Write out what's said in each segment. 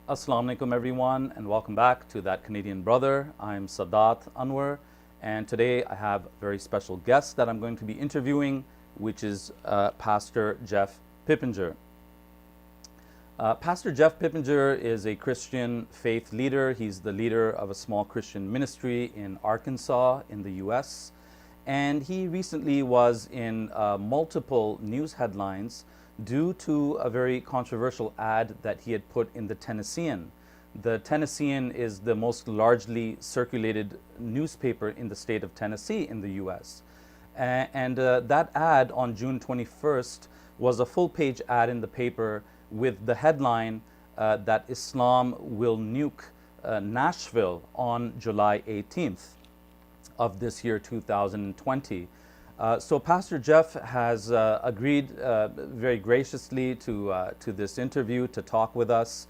Assalamu alaikum everyone, and welcome back to That Canadian Brother. I'm Sadat Anwar, and today I have a very special guest that I'm going to be interviewing, which is Pastor Jeff Pippenger. Pastor Jeff Pippenger is a Christian faith leader. He's the leader of a small Christian ministry in Arkansas in the US. And he recently was in multiple news headlines due to a very controversial ad that he had put in the Tennessean. The Tennessean is the most largely circulated newspaper in the state of Tennessee in the US. And that ad on June 21st was a full-page ad in the paper with the headline that Islam will nuke Nashville on July 18th of this year, 2020. So Pastor Jeff has agreed very graciously to this interview to talk with us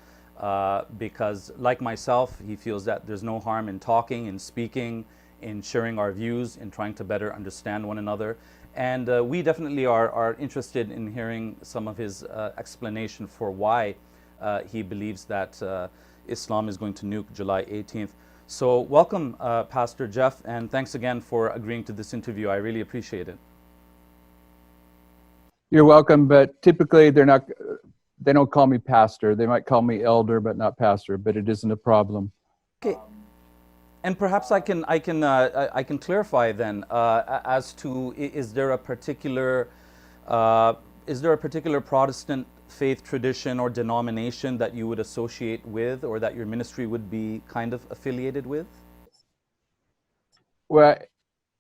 because, like myself, he feels that there's no harm in talking, in speaking, in sharing our views, in trying to better understand one another. And we definitely are interested in hearing some of his explanation for why he believes that Islam is going to nuke July 18th. So welcome, Pastor Jeff, and thanks again for agreeing to this interview. I really appreciate it. You're welcome, but typically they don't call me pastor. They might call me elder, but not pastor, but it isn't a problem. Okay. And perhaps I can clarify then as to is there a particular Protestant faith tradition or denomination that you would associate with, or that your ministry would be kind of affiliated with? Well,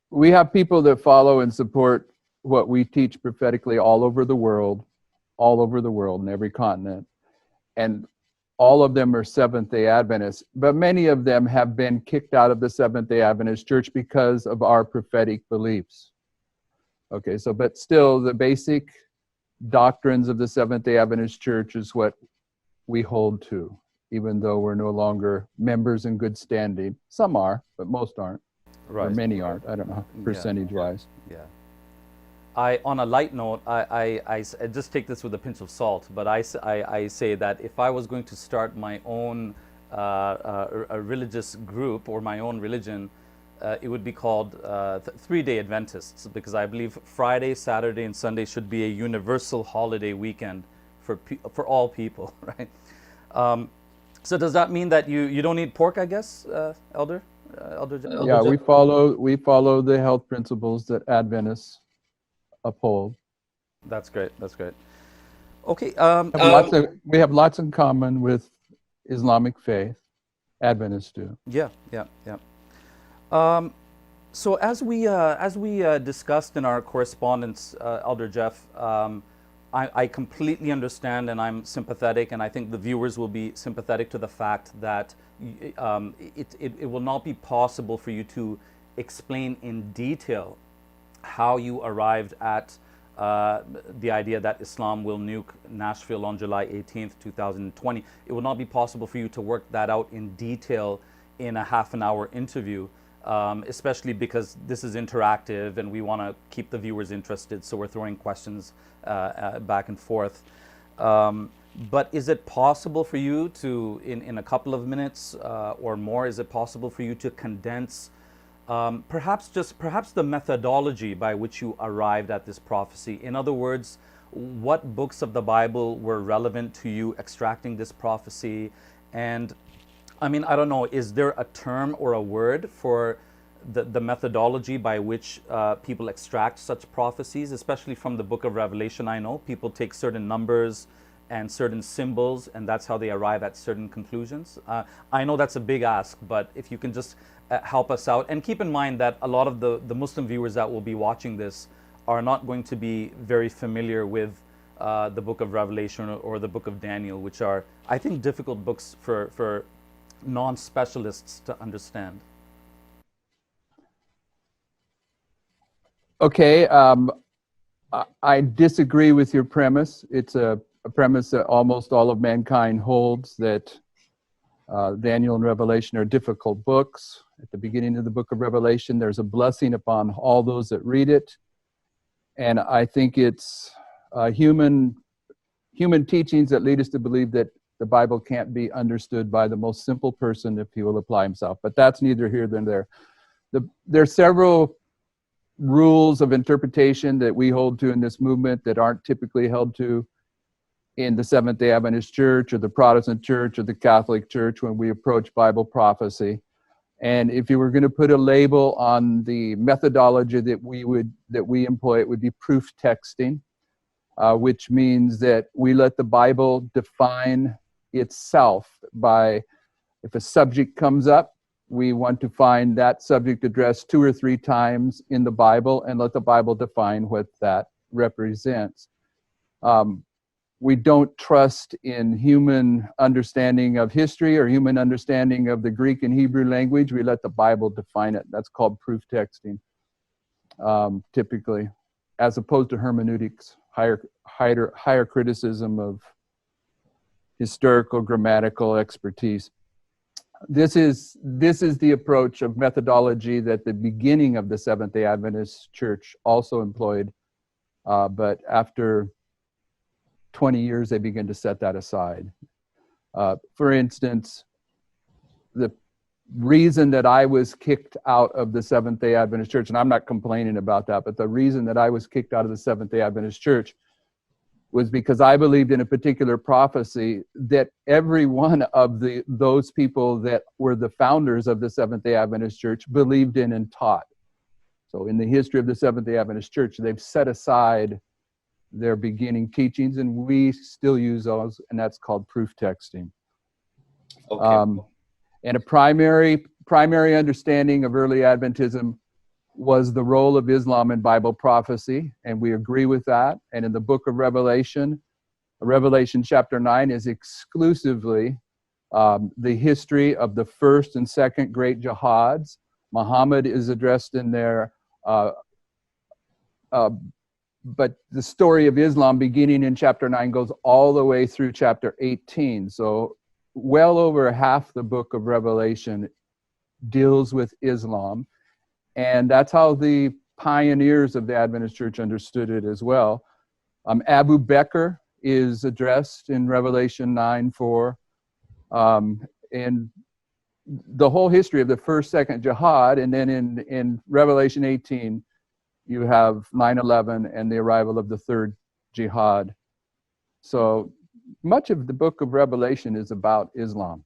we have people that follow and support what we teach prophetically all over the world, in every continent. And all of them are Seventh-day Adventists, but many of them have been kicked out of the Seventh-day Adventist Church because of our prophetic beliefs. Okay, so but still the basic doctrines of the Seventh-day Adventist Church is what we hold to, even though we're no longer members in good standing. Some are, but most aren't. Right. Or many aren't. I don't know, percentage-wise. Yeah. On a light note, I just take this with a pinch of salt, but I say that if I was going to start my own a religious group or my own religion, it would be called Three-Day Adventists, because I believe Friday, Saturday, and Sunday should be a universal holiday weekend for all people, right? So does that mean that you don't eat pork, I guess, Elder? Yeah, we follow the health principles that Adventists uphold. That's great. That's great. Okay. We have lots in common with Islamic faith. Adventists do. Yeah. So as we discussed in our correspondence, Elder Jeff, I completely understand, and I'm sympathetic, and I think the viewers will be sympathetic to the fact that it will not be possible for you to explain in detail how you arrived at the idea that Islam will nuke Nashville on July 18th, 2020. It will not be possible for you to work that out in detail in a half-an-hour interview, especially because this is interactive and we want to keep the viewers interested, so we're throwing questions back and forth. But is it possible for you to, in a couple of minutes or more, is it possible for you to condense perhaps the methodology by which you arrived at this prophecy? In other words, what books of the Bible were relevant to you extracting this prophecy? And I mean, I don't know, is there a term or a word for the methodology by which people extract such prophecies, especially from the book of Revelation? I know people take certain numbers and certain symbols, and that's how they arrive at certain conclusions. I know that's a big ask, but if you can just help us out. And keep in mind that a lot of the Muslim viewers that will be watching this are not going to be very familiar with the book of Revelation or the book of Daniel, which are, I think, difficult books for non-specialists to understand. Okay, I disagree with your premise. It's a premise that almost all of mankind holds, that Daniel and Revelation are difficult books. At the beginning of the book of Revelation, there's a blessing upon all those that read it. And I think it's human teachings that lead us to believe that The Bible can't be understood by the most simple person if he will apply himself. But that's neither here nor there. There are several rules of interpretation that we hold to in this movement that aren't typically held to in the Seventh-day Adventist Church or the Protestant Church or the Catholic Church when we approach Bible prophecy. And if you were going to put a label on the methodology that we employ, it would be proof texting, which means that we let the Bible define itself by, if a subject comes up, we want to find that subject addressed 2 or 3 times in the Bible and let the Bible define what that represents. We don't trust in human understanding of history or human understanding of the Greek and Hebrew language. We let the Bible define it. That's called proof texting, typically, as opposed to hermeneutics, higher criticism of historical grammatical expertise. This is the approach of methodology that the beginning of the Seventh-day Adventist Church also employed, but after 20 years, they begin to set that aside. For instance, the reason that I was kicked out of the Seventh-day Adventist Church, and I'm not complaining about that, but the reason that I was kicked out of the Seventh-day Adventist Church was because I believed in a particular prophecy that every one of those people that were the founders of the Seventh-day Adventist Church believed in and taught. So in the history of the Seventh-day Adventist Church, they've set aside their beginning teachings, and we still use those, and that's called proof texting. Okay. And a primary understanding of early Adventism was the role of Islam in Bible prophecy, and we agree with that. And in the book of Revelation chapter 9 is exclusively the history of the first and second great jihads. Muhammad is addressed in there, but the story of Islam beginning in chapter 9 goes all the way through chapter 18. So well over half the book of Revelation deals with Islam. And that's how the pioneers of the Adventist Church understood it as well. Abu Bakr is addressed in Revelation 9:4. And the whole history of the first, second jihad, and then in Revelation 18, you have 9/11 and the arrival of the third jihad. So much of the book of Revelation is about Islam.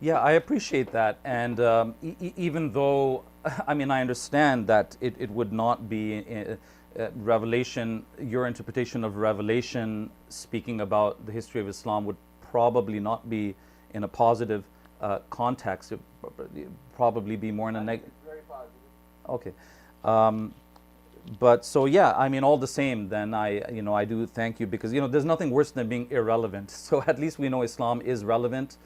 Yeah, I appreciate that. And even though, I mean, I understand that it would not be Revelation, your interpretation of Revelation speaking about the history of Islam would probably not be in a positive context. It would probably be more in a negative. Very positive. Okay. But so yeah, I mean, all the same, then I do thank you, because there's nothing worse than being irrelevant. So at least we know Islam is relevant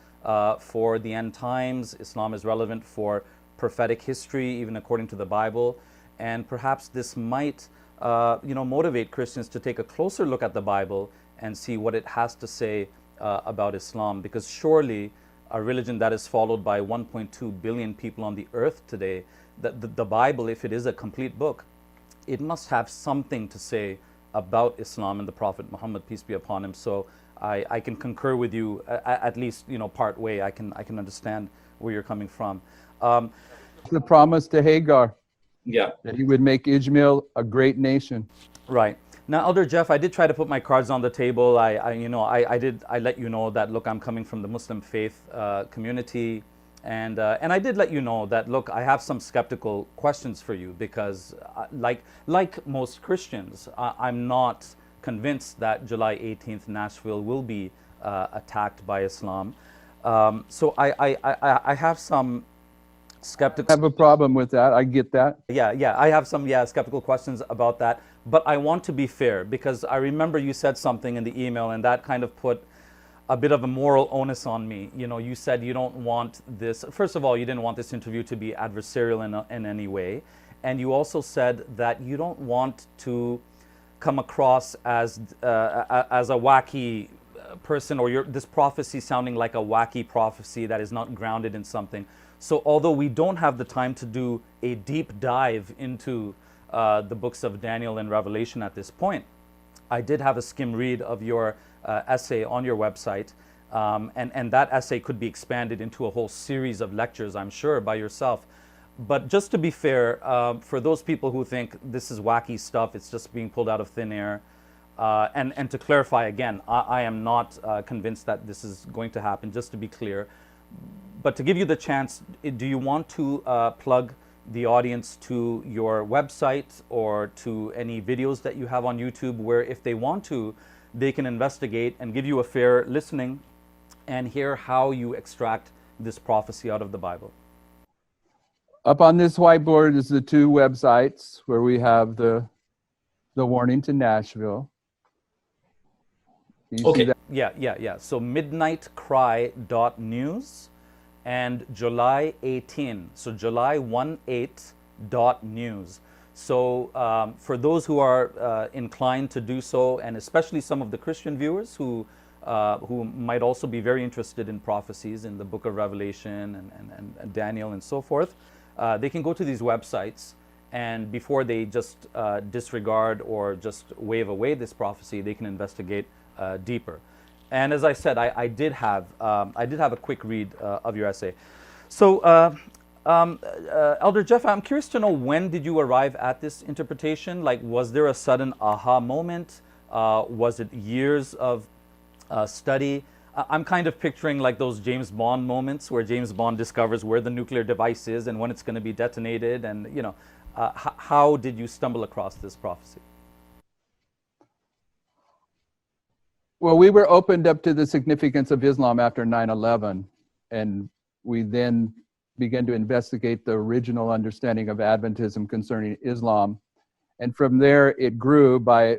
for the end times. Islam is relevant for prophetic history, even according to the Bible, and perhaps this might motivate Christians to take a closer look at the Bible and see what it has to say about Islam, because surely a religion that is followed by 1.2 billion people on the earth today, the Bible, if it is a complete book, it must have something to say about Islam and the Prophet Muhammad, peace be upon him. So I can concur with you, at least part way. I can understand where you're coming from. The promise to Hagar, Yeah. that he would make Ishmael a great nation. Right. Now, Elder Jeff, I did try to put my cards on the table. I let you know that, look, I'm coming from the Muslim faith community. And I did let you know that, look, I have some skeptical questions for you, because like most Christians, I'm not convinced that July 18th Nashville will be attacked by Islam. So I have some skeptical. I have a problem with that. I get that. Yeah, I have some skeptical questions about that. But I want to be fair, because I remember you said something in the email, and that kind of put a bit of a moral onus on me. You said you don't want this. First of all, you didn't want this interview to be adversarial in any way, and you also said that you don't want to come across as a wacky person, or this prophecy sounding like a wacky prophecy that is not grounded in something. So although we don't have the time to do a deep dive into the books of Daniel and Revelation at this point, I did have a skim read of your essay on your website, And that essay could be expanded into a whole series of lectures, I'm sure, by yourself. But just to be fair, for those people who think this is wacky stuff, it's just being pulled out of thin air, and to clarify again, I am not convinced that this is going to happen, just to be clear. But to give you the chance, do you want to plug the audience to your website or to any videos that you have on YouTube where, if they want to, they can investigate and give you a fair listening and hear how you extract this prophecy out of the Bible? Up on this whiteboard is the two websites where we have the warning to Nashville. You Okay. see that? Yeah. So midnightcry.news and July 18. So July 18.news. So for those who are inclined to do so, and especially some of the Christian viewers who might also be very interested in prophecies in the book of Revelation and Daniel and so forth, they can go to these websites, and before they just disregard or just wave away this prophecy, they can investigate deeper. And as I said, I did have a quick read of your essay. So Elder Jeff, I'm curious to know, when did you arrive at this interpretation? Like, was there a sudden aha moment? Was it years of study? I'm kind of picturing like those James Bond moments where James Bond discovers where the nuclear device is and when it's going to be detonated, and how did you stumble across this prophecy? Well, we were opened up to the significance of Islam after 9/11, and we then began to investigate the original understanding of Adventism concerning Islam. And from there, it grew. By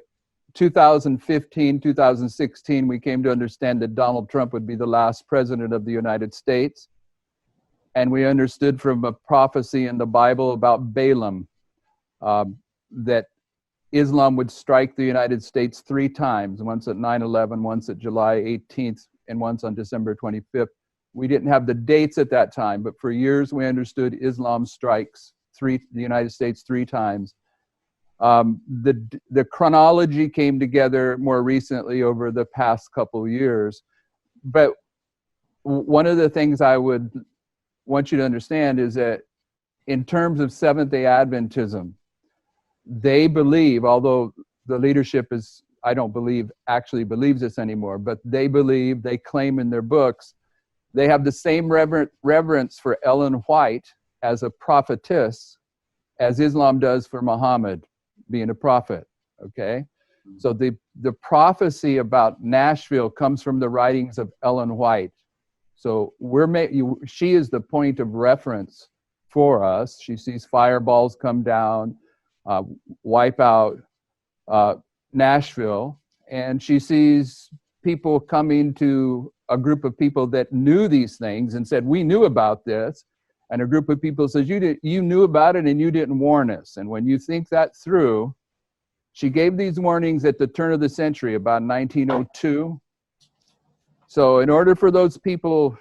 2015, 2016, we came to understand that Donald Trump would be the last president of the United States. And we understood from a prophecy in the Bible about Balaam that Islam would strike the United States 3 times, once at 9/11, once at July 18th, and once on December 25th. We didn't have the dates at that time, but for years we understood Islam strikes the United States 3 times. The chronology came together more recently over the past couple years. But one of the things I would want you to understand is that in terms of Seventh-day Adventism, they believe, although the leadership is, I don't believe, actually believes this anymore, but they believe, they claim in their books, they have the same reverence for Ellen White as a prophetess as Islam does for Muhammad being a prophet, okay? So the prophecy about Nashville comes from the writings of Ellen White. So she is the point of reference for us. She sees fireballs come down, wipe out Nashville, and she sees people coming to a group of people that knew these things and said, we knew about this. And a group of people says, you knew about it and you didn't warn us. And when you think that through, she gave these warnings at the turn of the century, about 1902. So in order for those people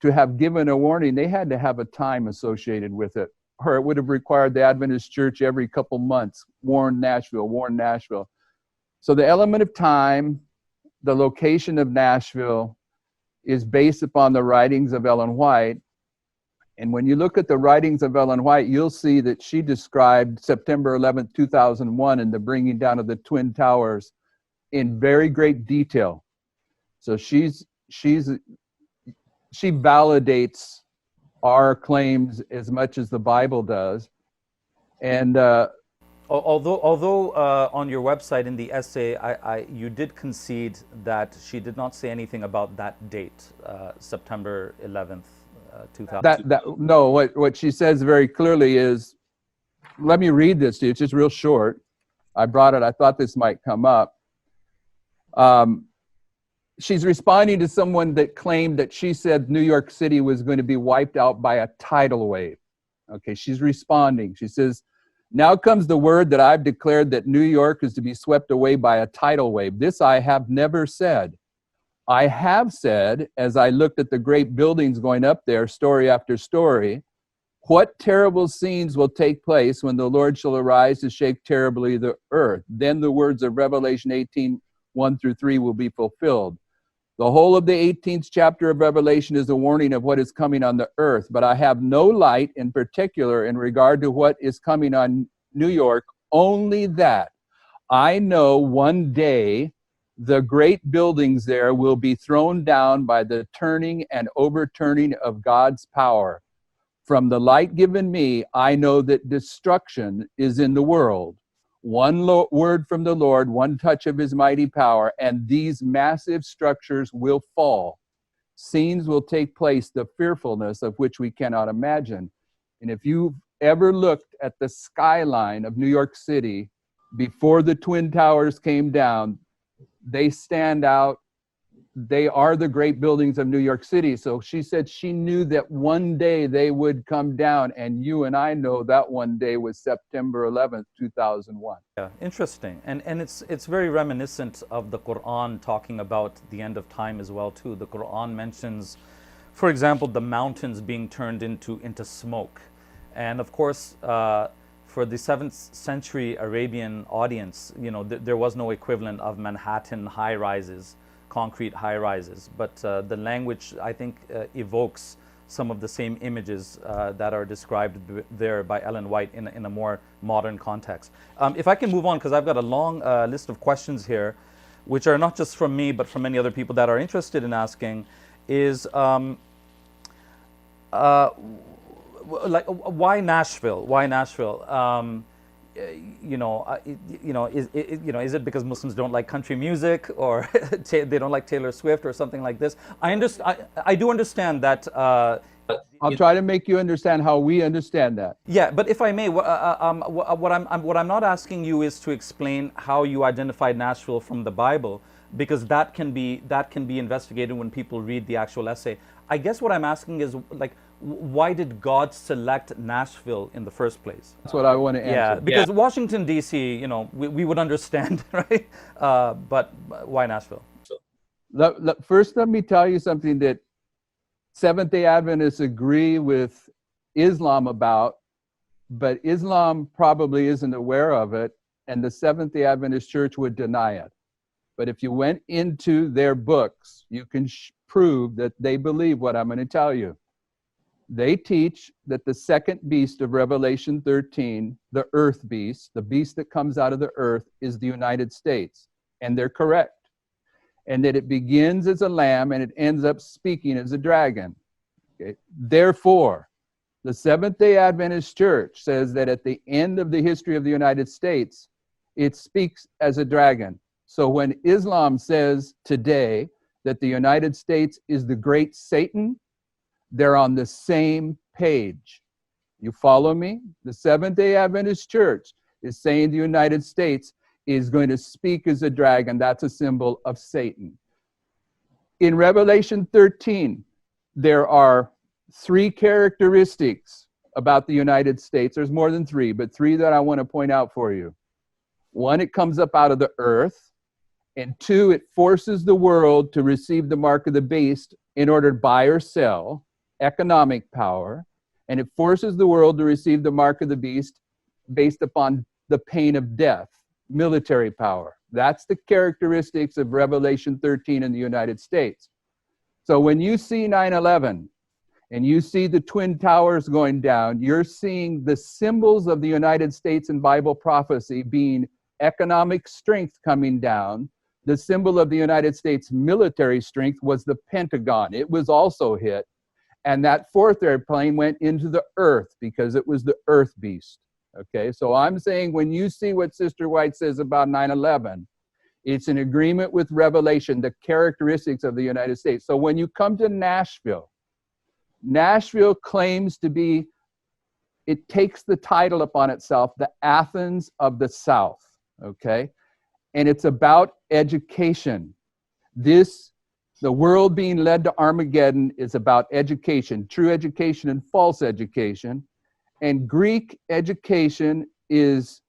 to have given a warning, they had to have a time associated with it, or it would have required the Adventist Church every couple months, warn Nashville, warn Nashville. So the element of time, the location of Nashville, is based upon the writings of Ellen White. And when you look at the writings of Ellen White, you'll see that she described September 11th, 2001 and the bringing down of the Twin Towers in very great detail. So she validates our claims as much as the Bible does. And although on your website in the essay, you did concede that she did not say anything about that date, September 11th, 2000. No, what she says very clearly is, let me read this to you. It's just real short. I brought it. I thought this might come up. She's responding to someone that claimed that she said New York City was going to be wiped out by a tidal wave. Okay, she's responding. She says, now comes the word that I've declared, that New York is to be swept away by a tidal wave. This I have never said. I have said, as I looked at the great buildings going up there, story after story, what terrible scenes will take place when the Lord shall arise to shake terribly the earth. Then the words of Revelation 18:1-3 will be fulfilled. The whole of the 18th chapter of Revelation is a warning of what is coming on the earth, but I have no light in particular in regard to what is coming on New York, only that I know one day the great buildings there will be thrown down by the turning and overturning of God's power. From the light given me, I know that destruction is in the world. One word from the Lord, one touch of his mighty power, and these massive structures will fall. Scenes will take place, the fearfulness of which we cannot imagine. And if you've ever looked at the skyline of New York City before the Twin Towers came down, they stand out. They are the great buildings of New York City. So she said she knew that one day they would come down, and you and I know that one day was September 11th, 2001. Yeah, interesting. And it's very reminiscent of the Quran talking about the end of time as well too. The Quran mentions, for example, the mountains being turned into smoke. And of course, for the 7th century Arabian audience, you know, there was no equivalent of Manhattan high-rises, concrete high-rises, but the language, I think, evokes some of the same images that are described there by Ellen White in a more modern context. If I can move on, because I've got a long list of questions here, which are not just from me, but from many other people that are interested in asking, is like, why Nashville? Why Nashville? Is it because Muslims don't like country music, or they don't like Taylor Swift, or something like this? I do understand that. I'll try to make you understand how we understand that. Yeah, but if I may, what I'm not asking you is to explain how you identified Nashville from the Bible, because that can be investigated when people read the actual essay. I guess what I'm asking is, like, why did God select Nashville in the first place? That's what I want to answer. Yeah, because Washington, D.C., you know, we would understand, right? But why Nashville? First, let me tell you something that Seventh-day Adventists agree with Islam about, but Islam probably isn't aware of it, and the Seventh-day Adventist Church would deny it. But if you went into their books, you can prove that they believe what I'm going to tell you. They teach that the second beast of Revelation 13, the earth beast, the beast that comes out of the earth, is the United States. And they're correct. And that it begins as a lamb and it ends up speaking as a dragon. Okay? Therefore, the Seventh-day Adventist Church says that at the end of the history of the United States, it speaks as a dragon. So when Islam says today that the United States is the great Satan, they're on the same page. You follow me? The Seventh-day Adventist Church is saying the United States is going to speak as a dragon. That's a symbol of Satan. In Revelation 13, there are 3 characteristics about the United States. There's more than 3, but 3 that I want to point out for you. 1, it comes up out of the earth. And 2, it forces the world to receive the mark of the beast in order to buy or sell, economic power. And it forces the world to receive the mark of the beast based upon the pain of death, military power. That's the characteristics of Revelation 13 in the United States. So when you see 9/11 and you see the Twin Towers going down, you're seeing the symbols of the United States in Bible prophecy being economic strength coming down. The symbol of the United States military strength was the Pentagon. It was also hit. And that 4th airplane went into the earth because it was the earth beast. Okay, so I'm saying when you see what Sister White says about 9/11, it's in agreement with Revelation, the characteristics of the United States. So when you come to Nashville, Nashville claims to be, it takes the title upon itself, the Athens of the South. Okay, and it's about education. The world being led to Armageddon is about education, true education and false education. And Greek education is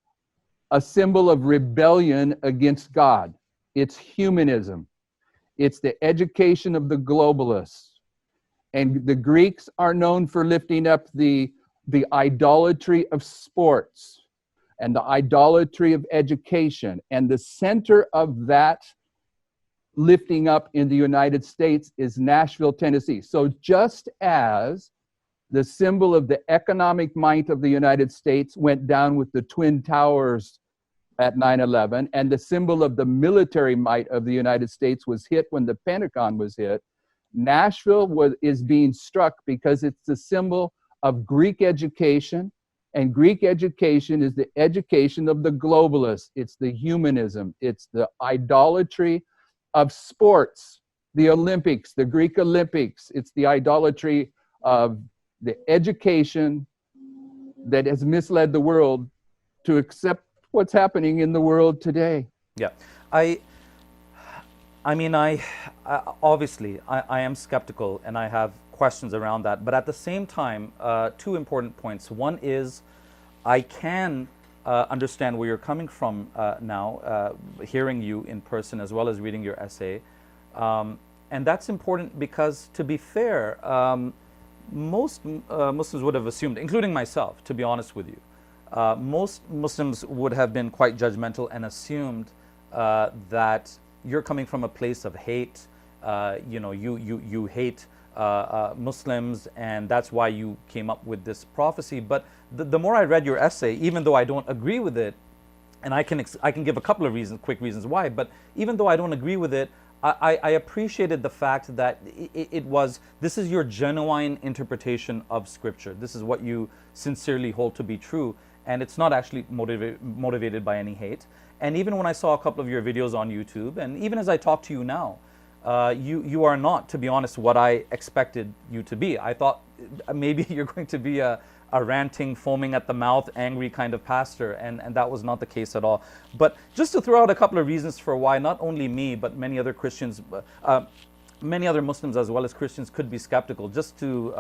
a symbol of rebellion against God. It's humanism. It's the education of the globalists. And the Greeks are known for lifting up the idolatry of sports and the idolatry of education. And the center of that lifting up in the United States is Nashville, Tennessee. So just as the symbol of the economic might of the United States went down with the Twin Towers at 9/11, and the symbol of the military might of the United States was hit when the Pentagon was hit, Nashville is being struck because it's the symbol of Greek education, and Greek education is the education of the globalists. It's the humanism. It's the idolatry of sports, the Olympics, the Greek Olympics. It's the idolatry of the education that has misled the world to accept what's happening in the world today. Yeah, I mean, obviously, I am skeptical and I have questions around that. But at the same time, two important points. One is I can understand where you're coming from now, hearing you in person as well as reading your essay. And that's important because, to be fair, most Muslims would have assumed, including myself, to be honest with you, most Muslims would have been quite judgmental and assumed that you're coming from a place of hate. You hate Muslims, and that's why you came up with this prophecy. But the more I read your essay, even though I don't agree with it, and I can give a couple of quick reasons why, but even though I don't agree with it, I appreciated the fact that this is your genuine interpretation of Scripture. This is what you sincerely hold to be true, and it's not actually motivated by any hate. And even when I saw a couple of your videos on YouTube, and even as I talk to you now, you are not, to be honest, what I expected you to be. I thought maybe you're going to be a ranting, foaming at the mouth, angry kind of pastor, and that was not the case at all. But just to throw out a couple of reasons for why not only me, but many other Christians, many other Muslims as well as Christians could be skeptical, just to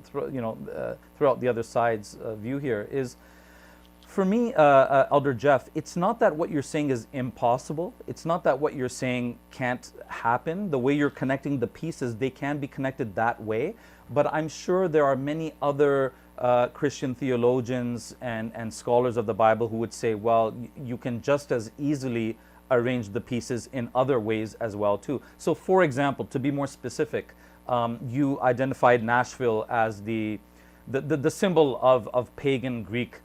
throw out the other side's view here, is, for me, Elder Jeff, it's not that what you're saying is impossible. It's not that what you're saying can't happen. The way you're connecting the pieces, they can be connected that way. But I'm sure there are many other Christian theologians and scholars of the Bible who would say, well, you can just as easily arrange the pieces in other ways as well too. So, for example, to be more specific, you identified Nashville as the symbol of pagan Greek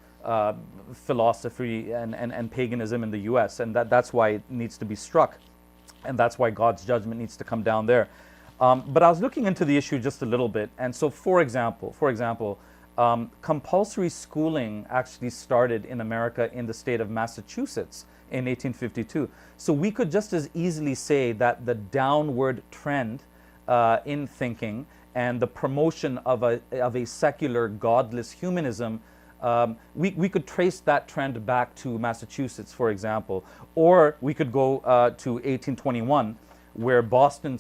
philosophy and paganism in the U.S., and that's why it needs to be struck, and that's why God's judgment needs to come down there. But I was looking into the issue just a little bit, and so for example, compulsory schooling actually started in America in the state of Massachusetts in 1852. So we could just as easily say that the downward trend in thinking and the promotion of a secular, godless humanism, we could trace that trend back to Massachusetts, for example, or we could go to 1821, where Boston,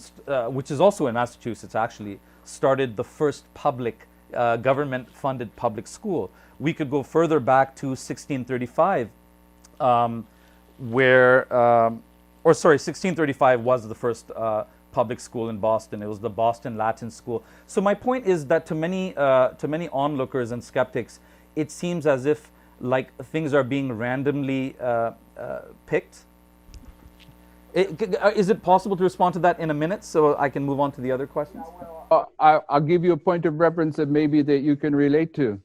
which is also in Massachusetts actually, started the first public government-funded public school. We could go further back to 1635, 1635 was the first public school in Boston. It was the Boston Latin School. So my point is that to many onlookers and skeptics, it seems as if like things are being randomly picked. Is it possible to respond to that in a minute so I can move on to the other questions? I'll give you a point of reference that maybe that you can relate to.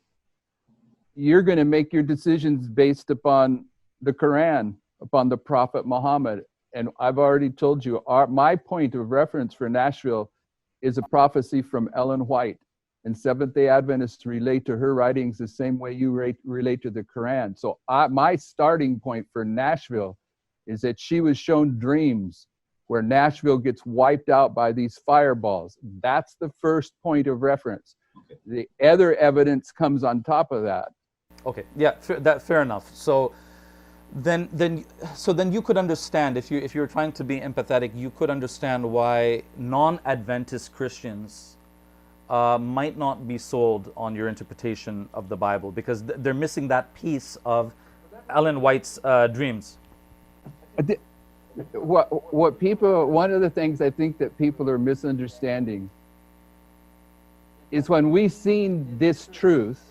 You're going to make your decisions based upon the Quran, upon the Prophet Muhammad. And I've already told you, my point of reference for Nashville is a prophecy from Ellen White. And Seventh-day Adventists relate to her writings the same way you relate to the Quran. So my starting point for Nashville is that she was shown dreams where Nashville gets wiped out by these fireballs. That's the first point of reference. Okay. The other evidence comes on top of that. Okay, yeah, fair enough. So then you could understand, if you're trying to be empathetic, you could understand why non-Adventist Christians might not be sold on your interpretation of the Bible, because they're missing that piece of Ellen White's dreams. What people, one of the things I think that people are misunderstanding is when we've seen this truth,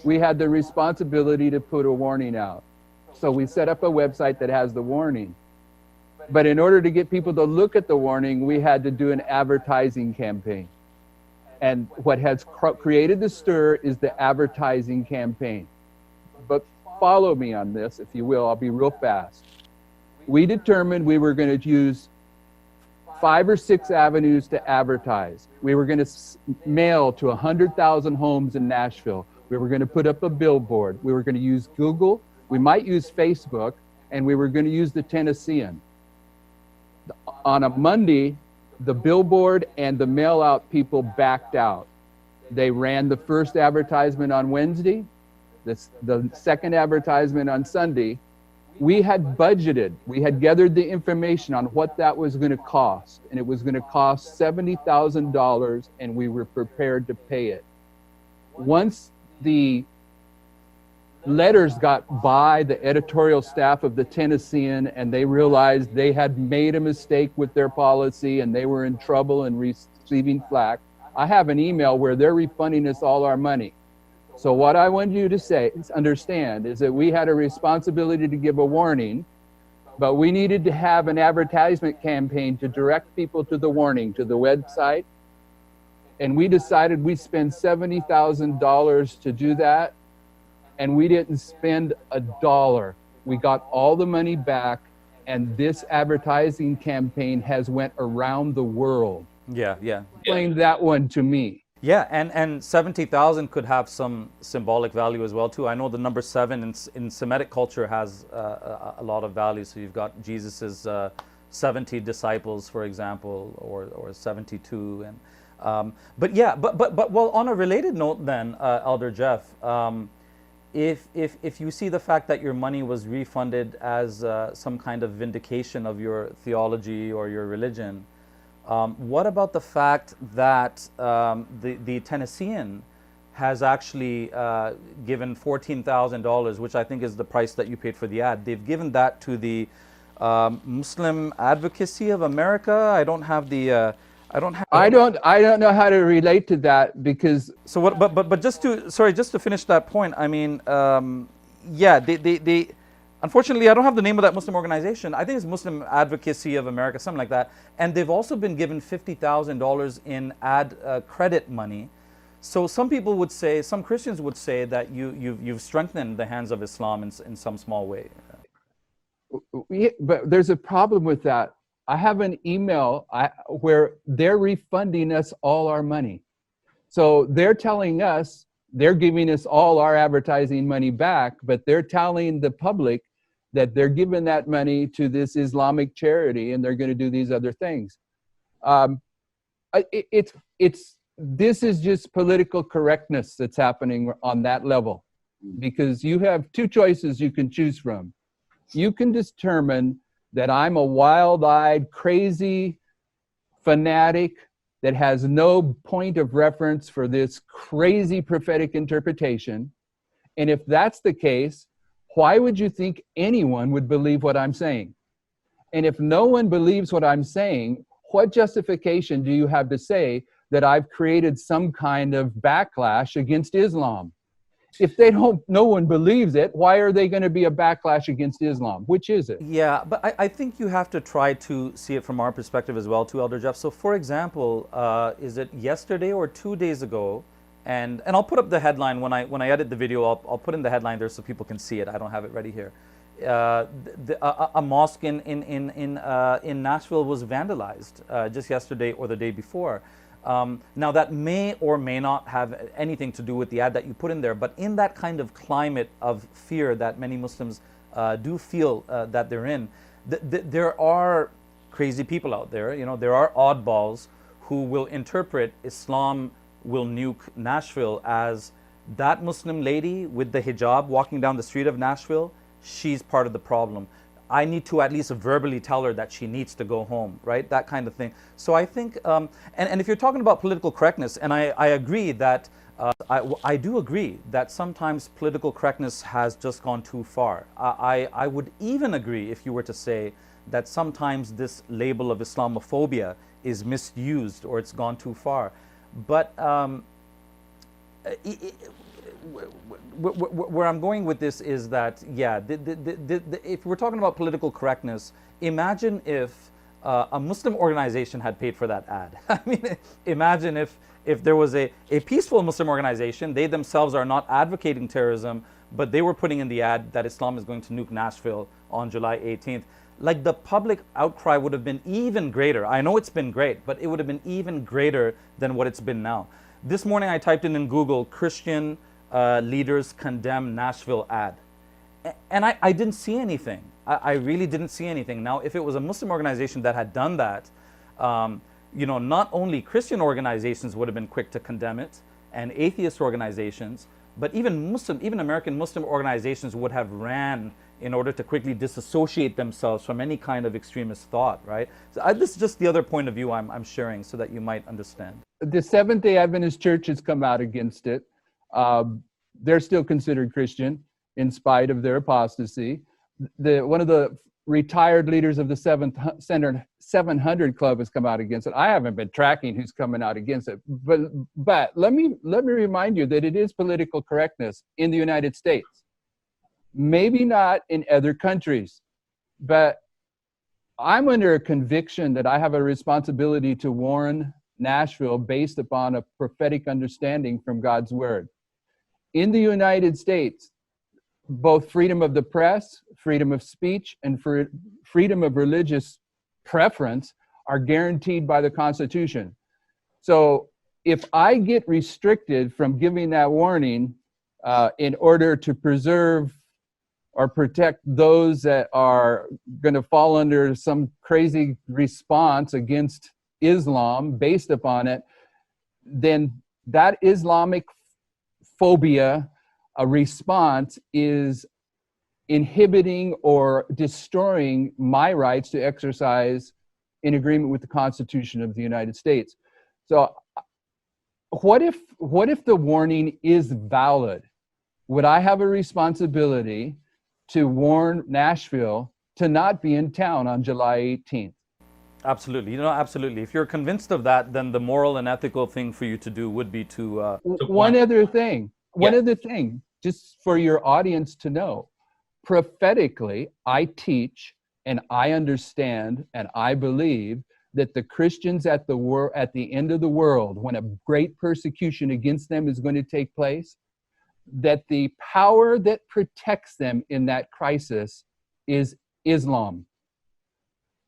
we had the responsibility to put a warning out. So we set up a website that has the warning. But in order to get people to look at the warning, we had to do an advertising campaign. And what has created the stir is the advertising campaign. But follow me on this, if you will. I'll be real fast. We determined we were going to use 5 or 6 avenues to advertise. We were going to mail to 100,000 homes in Nashville. We were going to put up a billboard. We were going to use Google. We might use Facebook. And we were going to use the Tennessean. On a Monday, the billboard and the mail out people backed out. They ran the first advertisement on Wednesday, the second advertisement on Sunday. We had budgeted, we had gathered the information on what that was going to cost, and it was going to cost $70,000, and we were prepared to pay it. Once the letters got by the editorial staff of the Tennessean and they realized they had made a mistake with their policy and they were in trouble and receiving flack, I have an email where they're refunding us all our money. So what I want you to understand is that we had a responsibility to give a warning, but we needed to have an advertisement campaign to direct people to the warning, to the website. And we decided we'd spend $70,000 to do that. And we didn't spend $1. We got all the money back, and this advertising campaign has went around the world. Yeah. Explain that one to me. Yeah, and 70,000 could have some symbolic value as well too. I know the number 7 in Semitic culture has a lot of value. So you've got Jesus's 70 disciples, for example, or 72, and but well, on a related note, then, Elder Jeff. If you see the fact that your money was refunded as some kind of vindication of your theology or your religion, what about the fact that the Tennessean has actually given $14,000, which I think is the price that you paid for the ad? They've given that to the Muslim Advocacy of America. I don't have the I don't know how to relate to that, because so what, but just to finish that point, I mean, yeah, they unfortunately I don't have the name of that Muslim organization. I think it's Muslim Advocacy of America, something like that, and they've also been given $50,000 in ad credit money. So some people would say, some Christians would say that you've strengthened the hands of Islam in some small way. Yeah, but there's a problem with that. I have an email where they're refunding us all our money. So they're telling us, they're giving us all our advertising money back, but they're telling the public that they're giving that money to this Islamic charity and they're going to do these other things. This is just political correctness that's happening on that level, because you have 2 choices you can choose from. You can determine that I'm a wild-eyed, crazy fanatic that has no point of reference for this crazy prophetic interpretation. And if that's the case, why would you think anyone would believe what I'm saying? And if no one believes what I'm saying, what justification do you have to say that I've created some kind of backlash against Islam? If no one believes it, why are they going to be a backlash against Islam? Which is it? Yeah, but I think you have to try to see it from our perspective as well too, Elder Jeff. So for example, is it yesterday or 2 days ago, and I'll put up the headline when I edit the video, I'll put in the headline there so people can see it. I don't have it ready here. A mosque in Nashville was vandalized just yesterday or the day before. Now that may or may not have anything to do with the ad that you put in there, but in that kind of climate of fear that many Muslims do feel that they're in, there are crazy people out there. You know, there are oddballs who will interpret Islam will nuke Nashville as that Muslim lady with the hijab walking down the street of Nashville, she's part of the problem. I need to at least verbally tell her that she needs to go home, right? That kind of thing. So I think, and if you're talking about political correctness, and I agree that, I do agree that sometimes political correctness has just gone too far. I would even agree if you were to say that sometimes this label of Islamophobia is misused or it's gone too far. But where I'm going with this is that, yeah, if we're talking about political correctness, imagine if a Muslim organization had paid for that ad. I mean, imagine if there was a peaceful Muslim organization, they themselves are not advocating terrorism, but they were putting in the ad that Islam is going to nuke Nashville on July 18th. Like, the public outcry would have been even greater. I know it's been great, but it would have been even greater than what it's been now. This morning I typed in Google, Christian leaders condemn Nashville ad. And I didn't see anything. I really didn't see anything. Now, if it was a Muslim organization that had done that, you know, not only Christian organizations would have been quick to condemn it, and atheist organizations, but even American Muslim organizations would have ran in order to quickly disassociate themselves from any kind of extremist thought, right? So this is just the other point of view I'm sharing so that you might understand. The Seventh-day Adventist Church has come out against it. They're still considered Christian in spite of their apostasy. One of the retired leaders of the 700 Club has come out against it. I haven't been tracking who's coming out against it, but let me remind you that it is political correctness in the United States. Maybe not in other countries, but I'm under a conviction that I have a responsibility to warn Nashville based upon a prophetic understanding from God's word. In the United States, both freedom of the press, freedom of speech, and freedom of religious preference are guaranteed by the Constitution. So if I get restricted from giving that warning in order to preserve or protect those that are going to fall under some crazy response against Islam based upon it, then that Islamic phobia, a response, is inhibiting or destroying my rights to exercise in agreement with the Constitution of the United States. So what if the warning is valid? Would I have a responsibility to warn Nashville to not be in town on July 18th? Absolutely. You know, absolutely. If you're convinced of that, then the moral and ethical thing for you to do would be to one other thing, just for your audience to know. Prophetically, I teach and I understand and I believe that the Christians at the end of the world, when a great persecution against them is going to take place, that the power that protects them in that crisis is Islam.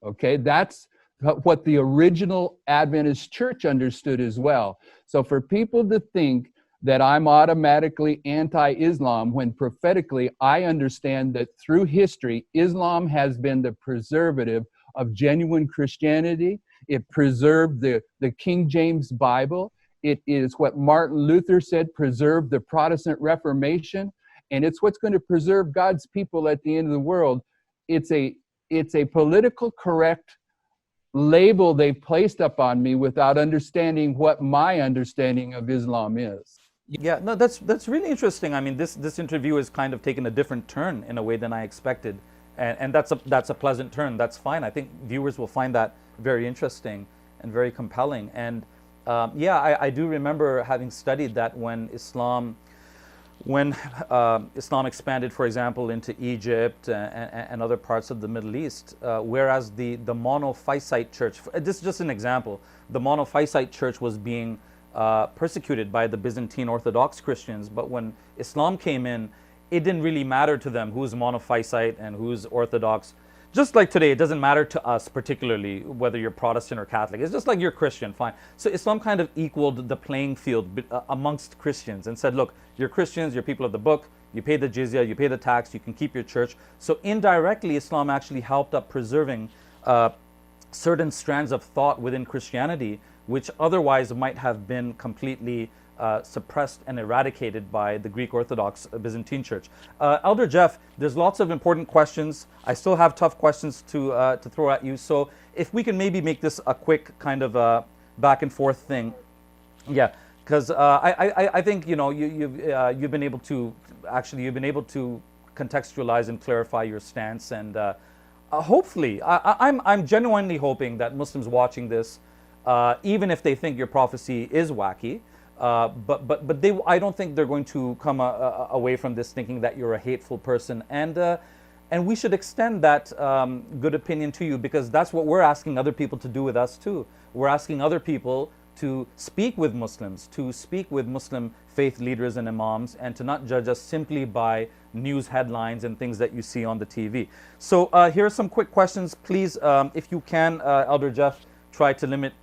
Okay, that's what the original Adventist church understood as well. So for people to think that I'm automatically anti-Islam, when prophetically I understand that through history, Islam has been the preservative of genuine Christianity. It preserved the King James Bible. It is what Martin Luther said, preserved the Protestant Reformation, and it's what's going to preserve God's people at the end of the world. It's a political correct label they placed up on me without understanding what my understanding of Islam is. Yeah, no, that's really interesting. I mean, this interview has kind of taken a different turn in a way than I expected, and that's a pleasant turn. That's fine. I think viewers will find that very interesting and very compelling. And yeah, I do remember having studied that when Islam expanded, for example, into Egypt and other parts of the Middle East, whereas the monophysite church, this is just an example, the monophysite church was being persecuted by the Byzantine Orthodox Christians, but when Islam came in, it didn't really matter to them who's monophysite and who's Orthodox. Just like today, it doesn't matter to us particularly whether you're Protestant or Catholic. It's just like you're Christian, fine. So Islam kind of equaled the playing field amongst Christians and said, look, you're Christians, you're people of the book, you pay the jizya, you pay the tax, you can keep your church. So indirectly, Islam actually helped up preserving certain strands of thought within Christianity, which otherwise might have been completely suppressed and eradicated by the Greek Orthodox Byzantine Church. Elder Jeff, there's lots of important questions. I still have tough questions to throw at you. So if we can maybe make this a quick kind of back and forth thing. Yeah, because I think, you know, you've been able to contextualize and clarify your stance, and hopefully, I'm genuinely hoping that Muslims watching this, even if they think your prophecy is wacky, But I don't think they're going to come away from this thinking that you're a hateful person, and we should extend that good opinion to you, because that's what we're asking other people to do with us too. We're asking other people to speak with Muslims, to speak with Muslim faith leaders and imams, and to not judge us simply by news headlines and things that you see on the TV. So here are some quick questions. Please, if you can, Elder Jeff, try to limit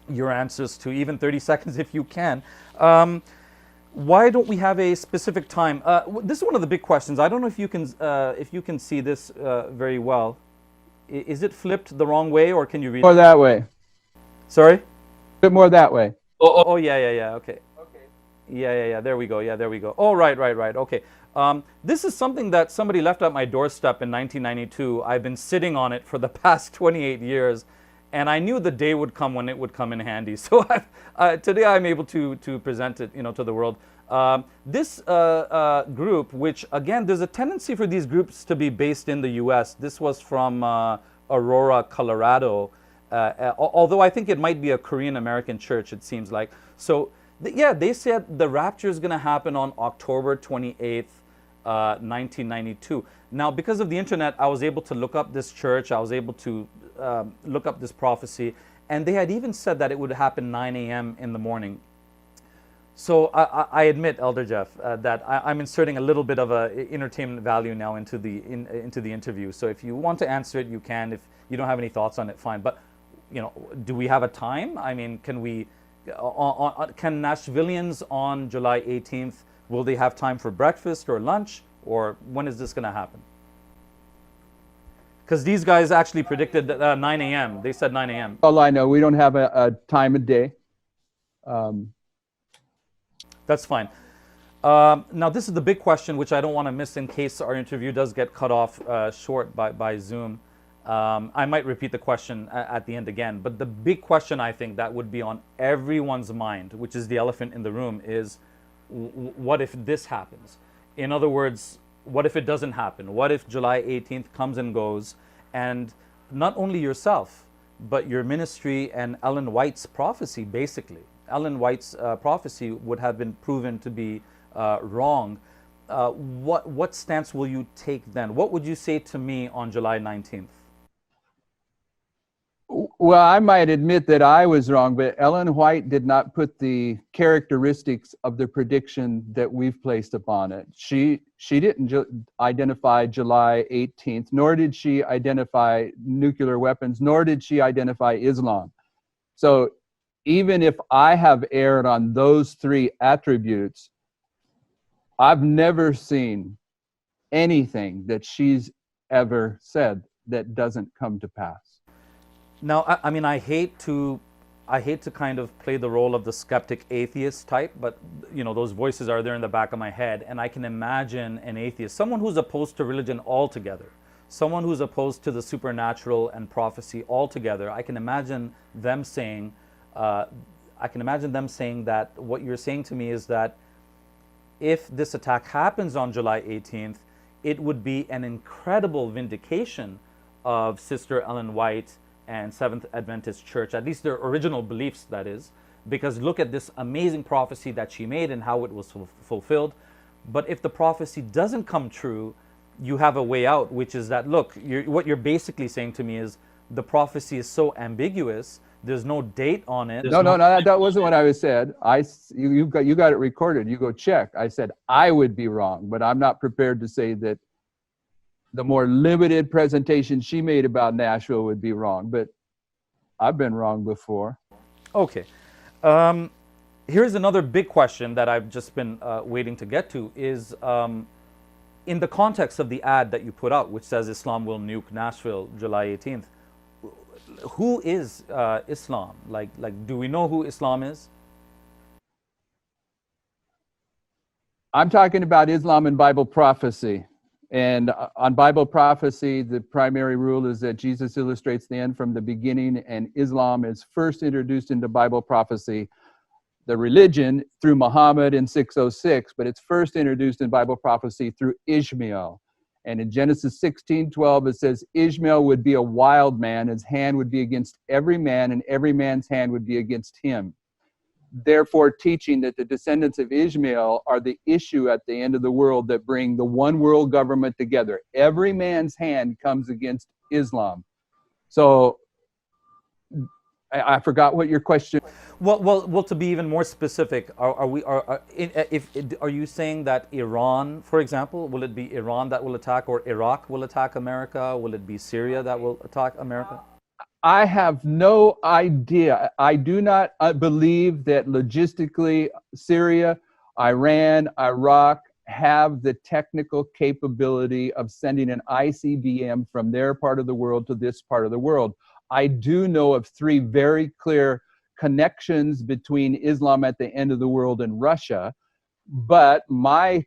your answers to even 30 seconds if you can. Why don't we have a specific time? This is one of the big questions. I don't know if you can see this very well. Is it flipped the wrong way, or can you read More it? that way. Sorry? A bit more that way. Oh, yeah. Okay. Yeah. There we go. Yeah, there we go. Oh, right. Okay. This is something that somebody left at my doorstep in 1992. I've been sitting on it for the past 28 years, and I knew the day would come when it would come in handy. So today I'm able to present it, to the world. This group, which again, there's a tendency for these groups to be based in the U.S. This was from Aurora, Colorado. Although I think it might be a Korean American church, it seems like. So, yeah, they said the rapture is going to happen on October 28th, 1992. Now, because of the internet, I was able to look up this church. I was able to look up this prophecy. And they had even said that it would happen 9 a.m. in the morning. So I admit, Elder Jeff, that I'm inserting a little bit of a entertainment value now into the interview. So if you want to answer it, you can. If you don't have any thoughts on it, fine. But do we have a time? I mean, can Nashvillians on July 18th, will they have time for breakfast or lunch, or when is this going to happen? Because these guys actually predicted 9 a.m. They said 9 a.m. All I know, we don't have a time of day. That's fine. Now, this is the big question, which I don't want to miss in case our interview does get cut off short by Zoom. I might repeat the question at the end again, but the big question I think that would be on everyone's mind, which is the elephant in the room, is what if this happens? In other words, what if it doesn't happen? What if July 18th comes and goes, and not only yourself, but your ministry and Ellen White's prophecy, basically. Ellen White's prophecy would have been proven to be wrong. What stance will you take then? What would you say to me on July 19th? Well, I might admit that I was wrong, but Ellen White did not put the characteristics of the prediction that we've placed upon it. She didn't identify July 18th, nor did she identify nuclear weapons, nor did she identify Islam. So even if I have erred on those three attributes, I've never seen anything that she's ever said that doesn't come to pass. Now, I mean, I hate to kind of play the role of the skeptic atheist type, but those voices are there in the back of my head, and I can imagine an atheist, someone who's opposed to religion altogether, someone who's opposed to the supernatural and prophecy altogether. I can imagine them saying, that what you're saying to me is that if this attack happens on July 18th, it would be an incredible vindication of Sister Ellen White and Seventh Adventist Church, at least their original beliefs, that is, because look at this amazing prophecy that she made and how it was fulfilled. But if the prophecy doesn't come true, you have a way out, which is that, look, what you're basically saying to me is the prophecy is so ambiguous, there's no date on it. No, that wasn't what I said. You got it recorded. You go check. I said I would be wrong, but I'm not prepared to say that the more limited presentation she made about Nashville would be wrong, but I've been wrong before. Okay. Here's another big question that I've just been waiting to get to is, in the context of the ad that you put out, which says Islam will nuke Nashville July 18th, who is Islam? Like, do we know who Islam is? I'm talking about Islam and Bible prophecy. And on Bible prophecy, the primary rule is that Jesus illustrates the end from the beginning, and Islam is first introduced into Bible prophecy, the religion, through Muhammad in 606, but it's first introduced in Bible prophecy through Ishmael. And in Genesis 16:12, it says, Ishmael would be a wild man, his hand would be against every man, and every man's hand would be against him. therefore teaching that the descendants of Ishmael are the issue at the end of the world that bring the one world government together. Every man's hand comes against Islam. So I forgot what your question. Well. To be even more specific, are you saying that Iran, for example, will it be Iran that will attack, or Iraq will attack America? Will it be Syria that will attack America? I have no idea. I do not believe that logistically Syria, Iran, Iraq have the technical capability of sending an ICBM from their part of the world to this part of the world. I do know of three very clear connections between Islam at the end of the world and Russia. But my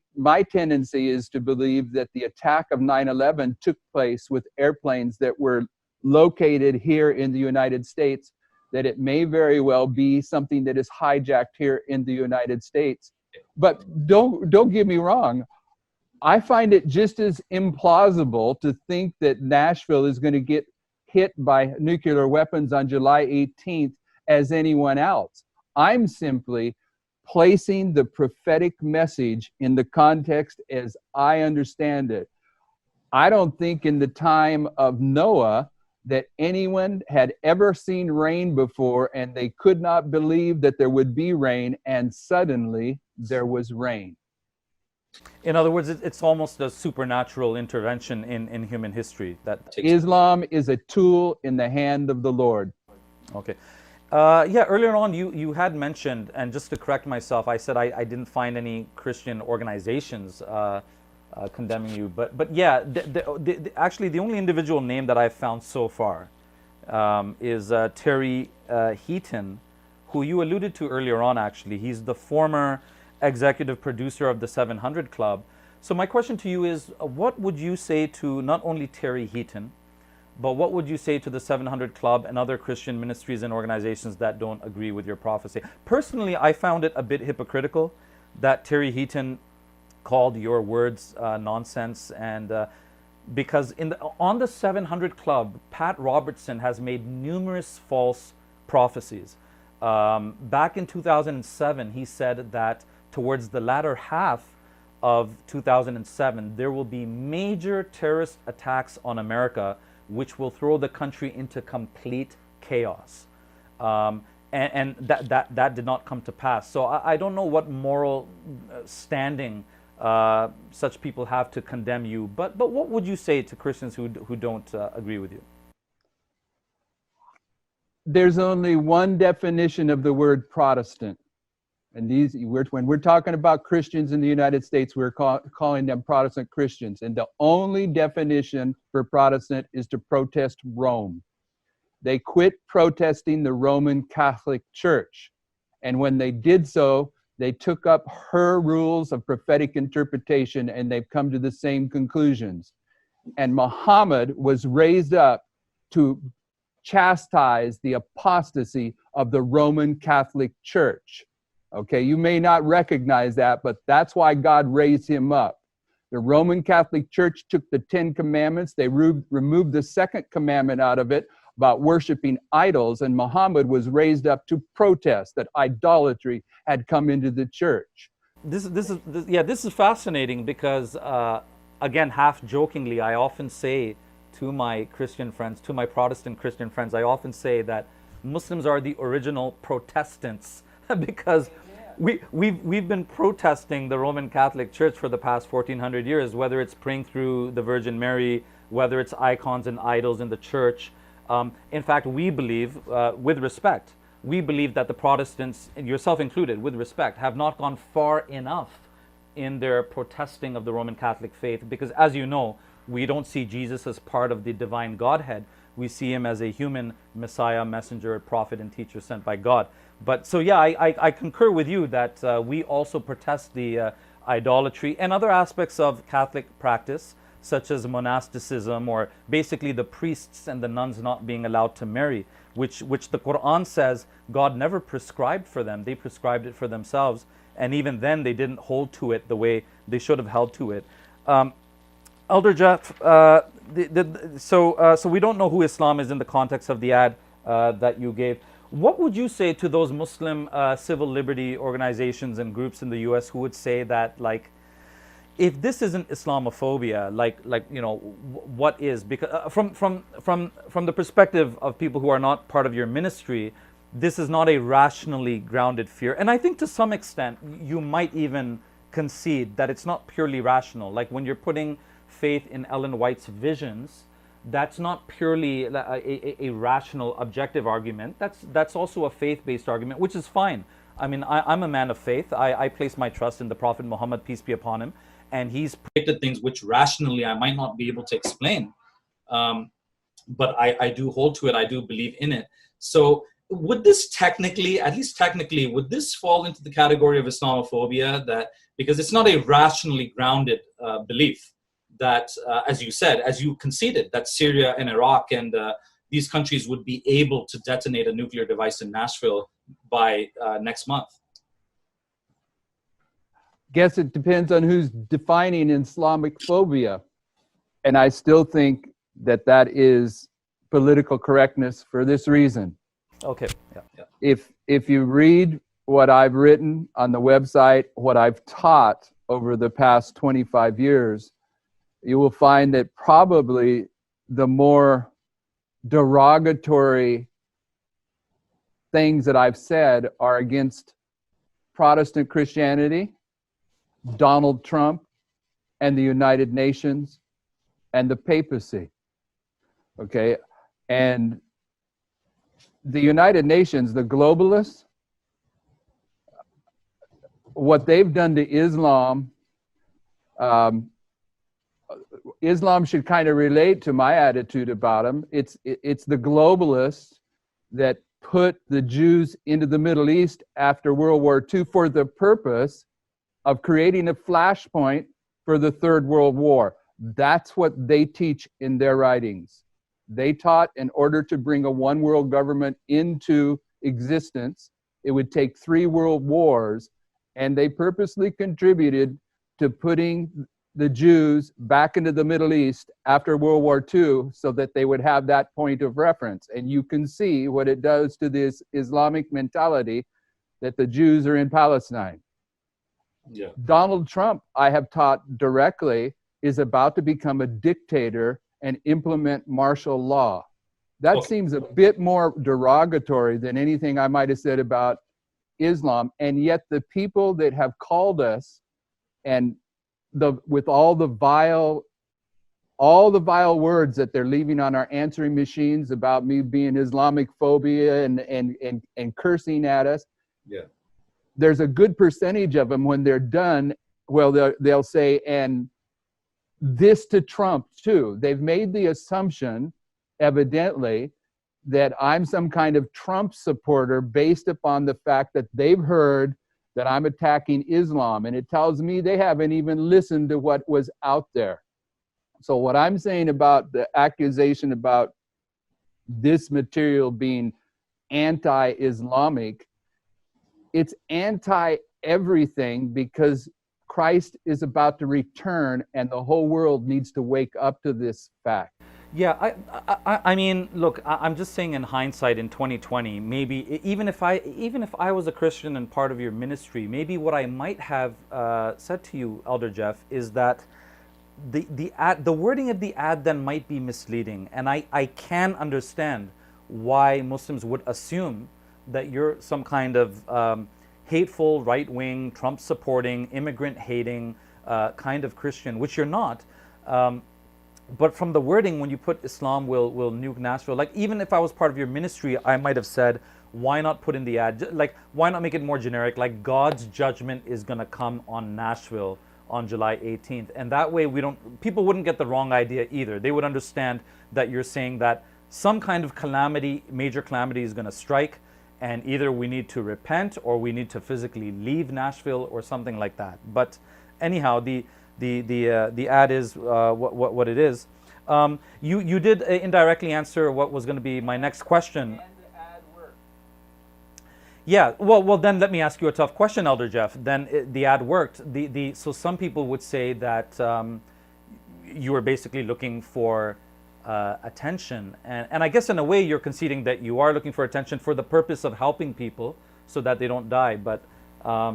tendency is to believe that the attack of 9/11 took place with airplanes that were located here in the United States, that it may very well be something that is hijacked here in the United States. But don't get me wrong. I find it just as implausible to think that Nashville is going to get hit by nuclear weapons on July 18th as anyone else. I'm simply placing the prophetic message in the context as I understand it. I don't think in the time of Noah that anyone had ever seen rain before, and they could not believe that there would be rain, and suddenly there was rain. In other words, it's almost a supernatural intervention in human history. Islam is a tool in the hand of the Lord. Okay. Yeah, earlier on you had mentioned, and just to correct myself, I said I didn't find any Christian organizations condemning you, but yeah, actually the only individual name that I've found so far is Terry Heaton, who you alluded to earlier on. Actually, he's the former executive producer of the 700 Club. So my question to you is, what would you say to not only Terry Heaton, but what would you say to the 700 Club and other Christian ministries and organizations that don't agree with your prophecy? Personally, I found it a bit hypocritical that Terry Heaton called your words nonsense, and because on the 700 Club, Pat Robertson has made numerous false prophecies. Back in 2007, he said that towards the latter half of 2007, there will be major terrorist attacks on America, which will throw the country into complete chaos. And that did not come to pass. So I don't know what moral standing such people have to condemn you, but what would you say to Christians who don't agree with you? There's only one definition of the word Protestant. And when we're talking about Christians in the United States, we're calling them Protestant Christians. And the only definition for Protestant is to protest Rome. They quit protesting the Roman Catholic Church. And when they did so, they took up her rules of prophetic interpretation, and they've come to the same conclusions. And Muhammad was raised up to chastise the apostasy of the Roman Catholic Church. Okay, you may not recognize that, but that's why God raised him up. The Roman Catholic Church took the 10 Commandments, they removed the second commandment out of it about worshiping idols, and Muhammad was raised up to protest that idolatry had come into the church. This is fascinating because, again, half jokingly, I often say to my Christian friends, to my Protestant Christian friends, I often say that Muslims are the original Protestants because we've been protesting the Roman Catholic Church for the past 1400 years, whether it's praying through the Virgin Mary, whether it's icons and idols in the church. In fact, we believe, with respect, we believe that the Protestants, yourself included, with respect, have not gone far enough in their protesting of the Roman Catholic faith, because as you know, we don't see Jesus as part of the divine Godhead. We see him as a human Messiah, messenger, prophet, and teacher sent by God. But so yeah, I concur with you that we also protest the idolatry and other aspects of Catholic practice, such as monasticism, or basically the priests and the nuns not being allowed to marry, which the Quran says God never prescribed for them. They prescribed it for themselves, and even then they didn't hold to it the way they should have held to it. Elder Jeff, so we don't know who Islam is in the context of the ad that you gave. What would you say to those Muslim civil liberty organizations and groups in the U.S. who would say that, like, if this isn't Islamophobia, what is? Because from the perspective of people who are not part of your ministry, this is not a rationally grounded fear. And I think to some extent you might even concede that it's not purely rational. Like when you're putting faith in Ellen White's visions, that's not purely a rational, objective argument. That's also a faith-based argument, which is fine. I mean, I'm a man of faith. I place my trust in the Prophet Muhammad, peace be upon him, and he's predicted things which rationally I might not be able to explain, but I do hold to it. I do believe in it. So would this technically, at least technically, would this fall into the category of Islamophobia? That because it's not a rationally grounded belief. That, as you said, as you conceded, that Syria and Iraq and these countries would be able to detonate a nuclear device in Nashville by next month. Guess it depends on who's defining Islamic phobia. And I still think that that is political correctness for this reason. Okay. Yeah. If you read what I've written on the website, what I've taught over the past 25 years, you will find that probably the more derogatory things that I've said are against Protestant Christianity, Donald Trump, and the United Nations, and the papacy. Okay? And the United Nations, the globalists, what they've done to Islam, Islam should kind of relate to my attitude about them. It's the globalists that put the Jews into the Middle East after World War II for the purpose of creating a flashpoint for the Third World War. That's what they teach in their writings. They taught in order to bring a one world government into existence, it would take 3 world wars, and they purposely contributed to putting the Jews back into the Middle East after World War II so that they would have that point of reference. And you can see what it does to this Islamic mentality that the Jews are in Palestine. Yeah. Donald Trump, I have taught directly, is about to become a dictator and implement martial law. That seems a bit more derogatory than anything I might have said about Islam. And yet the people that have called us and with all the vile words that they're leaving on our answering machines about me being Islamic phobia and cursing at us. Yeah. There's a good percentage of them when they're done, well, they'll say, and this to Trump too. They've made the assumption, evidently, that I'm some kind of Trump supporter based upon the fact that they've heard that I'm attacking Islam. And it tells me they haven't even listened to what was out there. So what I'm saying about the accusation about this material being anti-Islamic, it's anti-everything because Christ is about to return and the whole world needs to wake up to this fact. Yeah, I mean, look, I'm just saying in hindsight, in 2020, maybe even if I was a Christian and part of your ministry, maybe what I might have said to you, Elder Jeff, is that the wording of the ad then might be misleading, and I can understand why Muslims would assume that you're some kind of hateful, right-wing, Trump-supporting, immigrant-hating kind of Christian, which you're not. But from the wording, when you put Islam will nuke Nashville, like even if I was part of your ministry, I might have said, why not put in the ad, like why not make it more generic, like God's judgment is going to come on Nashville on July 18th. And that way people wouldn't get the wrong idea either. They would understand that you're saying that some kind of calamity, major calamity is going to strike, and either we need to repent or we need to physically leave Nashville or something like that. But anyhow, the ad is what it is. You did indirectly answer what was going to be my next question. And the ad worked. Yeah, well then let me ask you a tough question, Elder Jeff. Then the ad worked. So some people would say that you were basically looking for attention. And I guess in a way you're conceding that you are looking for attention for the purpose of helping people so that they don't die. But I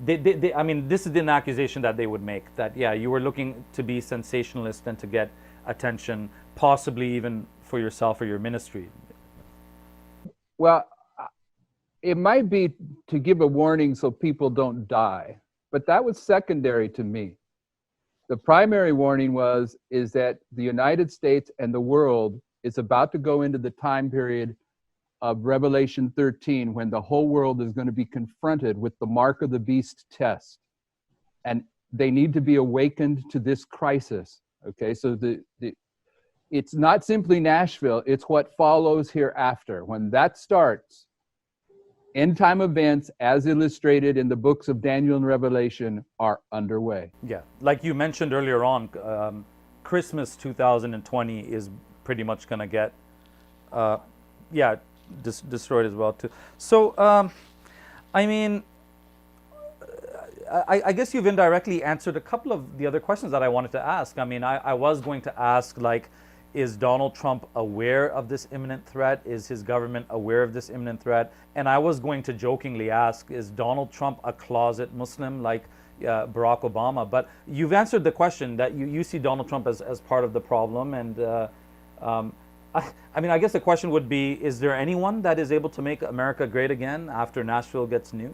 mean, this is an accusation that they would make, that, yeah, you were looking to be sensationalist and to get attention, possibly even for yourself or your ministry. Well, it might be to give a warning so people don't die, but that was secondary to me. The primary warning is that the United States and the world is about to go into the time period of Revelation 13, when the whole world is going to be confronted with the mark of the beast test. And they need to be awakened to this crisis. Okay, so it's not simply Nashville, it's what follows hereafter. When that starts, end time events, as illustrated in the books of Daniel and Revelation, are underway. Yeah, like you mentioned earlier on, Christmas 2020 is pretty much going to get, destroyed as well too. So, I mean, I guess you've indirectly answered a couple of the other questions that I wanted to ask. I mean, I was going to ask, like, is Donald Trump aware of this imminent threat? Is his government aware of this imminent threat? And I was going to jokingly ask, is Donald Trump a closet Muslim like Barack Obama? But you've answered the question that you see Donald Trump as part of the problem. And I mean, I guess the question would be, is there anyone that is able to make America great again after Nashville gets nuked?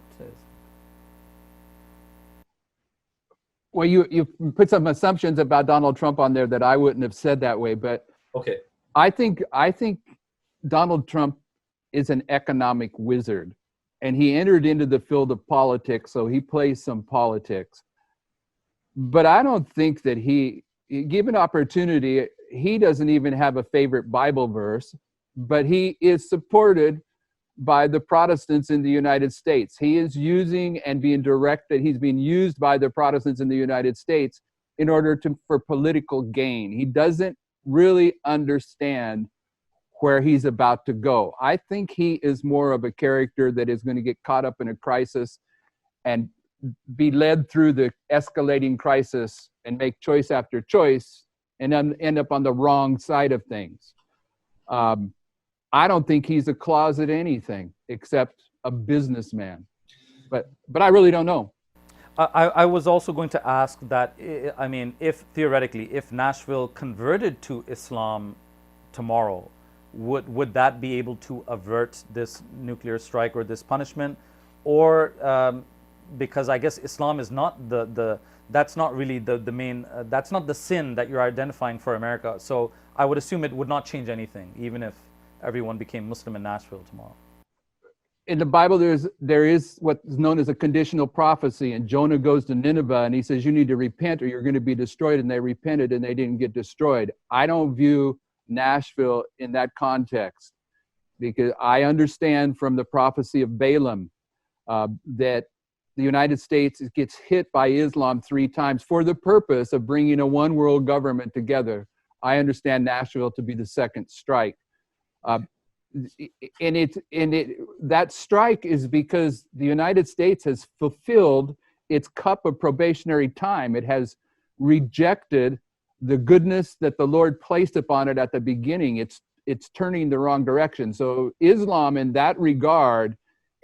Well, you put some assumptions about Donald Trump on there that I wouldn't have said that way, but Okay. I think Donald Trump is an economic wizard, and he entered into the field of politics, so he plays some politics. But I don't think that given opportunity, he doesn't even have a favorite Bible verse, but he is supported by the Protestants in the United States. He is using and being directed, he's being used by the Protestants in the United States in order for political gain. He doesn't really understand where he's about to go. I think he is more of a character that is going to get caught up in a crisis and be led through the escalating crisis and make choice after choice and then end up on the wrong side of things. I don't think he's a closet anything except a businessman, but I really don't know. I was also going to ask that, I mean, if theoretically, if Nashville converted to Islam tomorrow, would that be able to avert this nuclear strike or this punishment? Or because I guess Islam is not that's not really the main, that's not the sin that you're identifying for America. So I would assume it would not change anything, even if everyone became Muslim in Nashville tomorrow. In the Bible, there is what is known as a conditional prophecy, and Jonah goes to Nineveh and he says, you need to repent or you're going to be destroyed, and they repented and they didn't get destroyed. I don't view Nashville in that context, because I understand from the prophecy of Balaam that the United States gets hit by Islam 3 times for the purpose of bringing a one world government together. I understand Nashville to be the second strike. That strike is because the United States has fulfilled its cup of probationary time. It has rejected the goodness that the Lord placed upon it at the beginning. It's turning the wrong direction. So Islam in that regard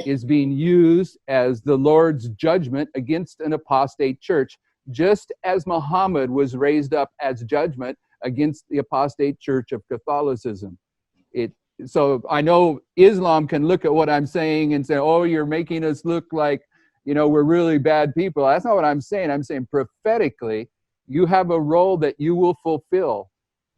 is being used as the Lord's judgment against an apostate church, just as Muhammad was raised up as judgment against the apostate church of Catholicism. So I know Islam can look at what I'm saying and say, oh, you're making us look like, we're really bad people. That's not what I'm saying. I'm saying prophetically, you have a role that you will fulfill,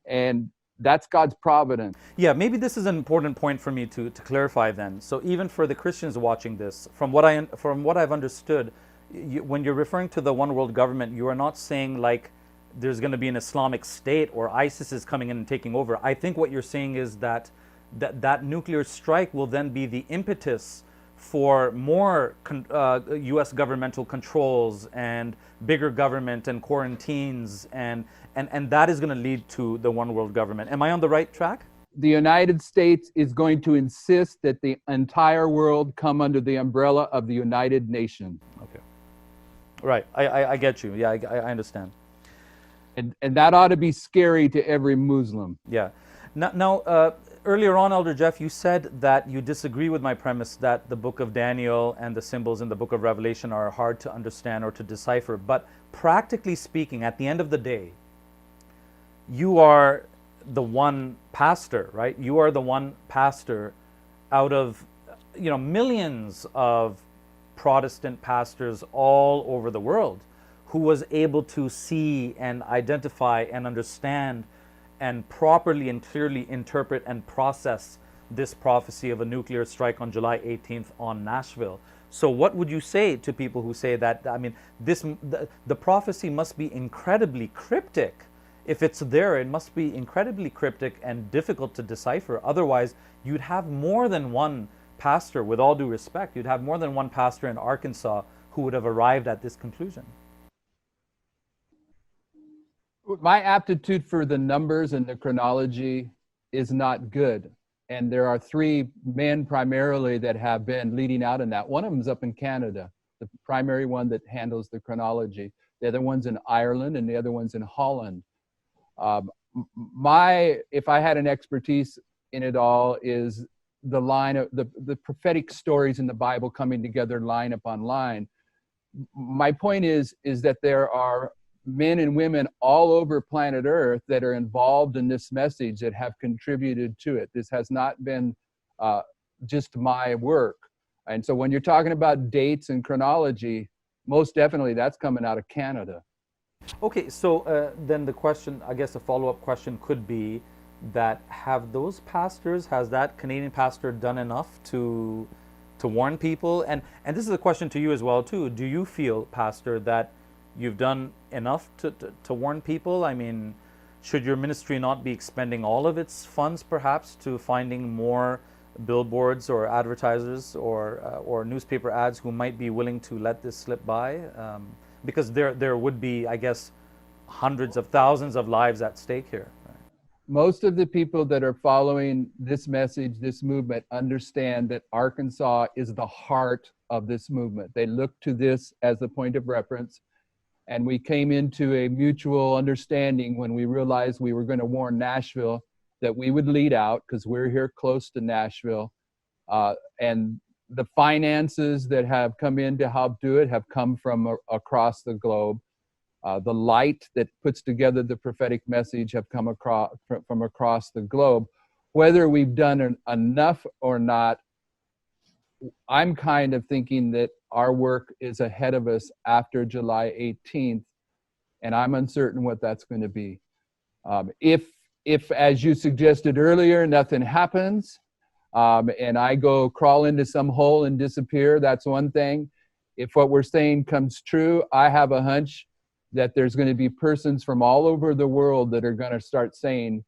and that's God's providence. Yeah, maybe this is an important point for me to clarify then. So even for the Christians watching this, from what I've understood, when you're referring to the one world government, you are not saying like there's going to be an Islamic state or ISIS is coming in and taking over. I think what you're saying is that nuclear strike will then be the impetus for more U.S. governmental controls and bigger government and quarantines, and that is going to lead to the one world government. Am I on the right track? The United States is going to insist that the entire world come under the umbrella of the United Nations. Okay. Right. I get you. Yeah, I understand. And that ought to be scary to every Muslim. Yeah. Now, earlier on, Elder Jeff, you said that you disagree with my premise that the book of Daniel and the symbols in the book of Revelation are hard to understand or to decipher. But practically speaking, at the end of the day, you are the one pastor, right? You are the one pastor out of, millions of Protestant pastors all over the world who was able to see and identify and understand and properly and clearly interpret and process this prophecy of a nuclear strike on July 18th on Nashville. So what would you say to people who say that, the prophecy must be incredibly cryptic? If it's there, it must be incredibly cryptic and difficult to decipher. Otherwise, you'd have more than one pastor, with all due respect, you'd have more than one pastor in Arkansas who would have arrived at this conclusion. My aptitude for the numbers and the chronology is not good. And there are three men primarily that have been leading out in that. One of them is up in Canada, the primary one that handles the chronology. The other one's in Ireland and the other one's in Holland. If I had an expertise in it all, is the line of the prophetic stories in the Bible coming together line upon line. My point is that there are men and women all over planet Earth that are involved in this message that have contributed to it. This has not been just my work. And so when you're talking about dates and chronology, most definitely that's coming out of Canada. Okay, so then the question, I guess a follow-up question could be that has that Canadian pastor done enough to warn people? And this is a question to you as well too. Do you feel, Pastor, that you've done enough to warn people? I mean, should your ministry not be expending all of its funds perhaps to finding more billboards or advertisers or newspaper ads who might be willing to let this slip by? Because there would be, I guess, hundreds of thousands of lives at stake here. Most of the people that are following this message, this movement, understand that Arkansas is the heart of this movement. They look to this as a point of reference. And we came into a mutual understanding when we realized we were going to warn Nashville that we would lead out because we're here close to Nashville. And the finances that have come in to help do it have come from across the globe. The light that puts together the prophetic message have come from across the globe. Whether we've done enough or not, I'm kind of thinking that our work is ahead of us after July 18th, and I'm uncertain what that's going to be. If, as you suggested earlier, nothing happens, and I go crawl into some hole and disappear, that's one thing. If what we're saying comes true, I have a hunch that there's going to be persons from all over the world that are going to start saying,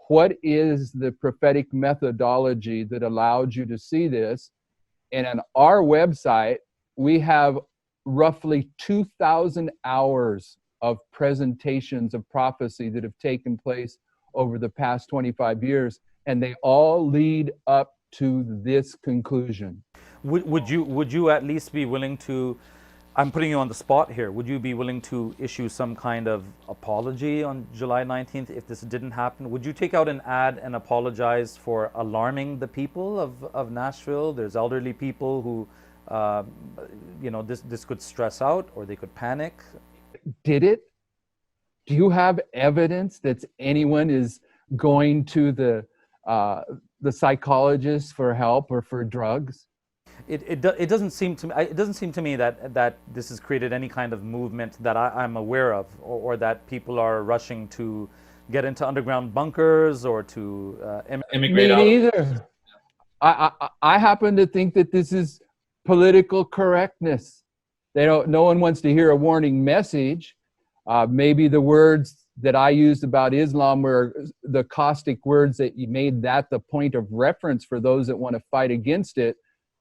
what is the prophetic methodology that allowed you to see this? And on our website, we have roughly 2,000 hours of presentations of prophecy that have taken place over the past 25 years, and they all lead up to this conclusion. Would you at least be willing to, I'm putting you on the spot here, would you be willing to issue some kind of apology on July 19th if this didn't happen? Would you take out an ad and apologize for alarming the people of Nashville? There's elderly people who, this could stress out or they could panic. Did it? Do you have evidence that anyone is going to the psychologist for help or for drugs? It doesn't seem to me that this has created any kind of movement that I'm aware of, or that people are rushing to get into underground bunkers or to immigrate out. Me neither. I happen to think that this is political correctness. No one wants to hear a warning message. Maybe the words that I used about Islam were the caustic words that you made that the point of reference for those that want to fight against it.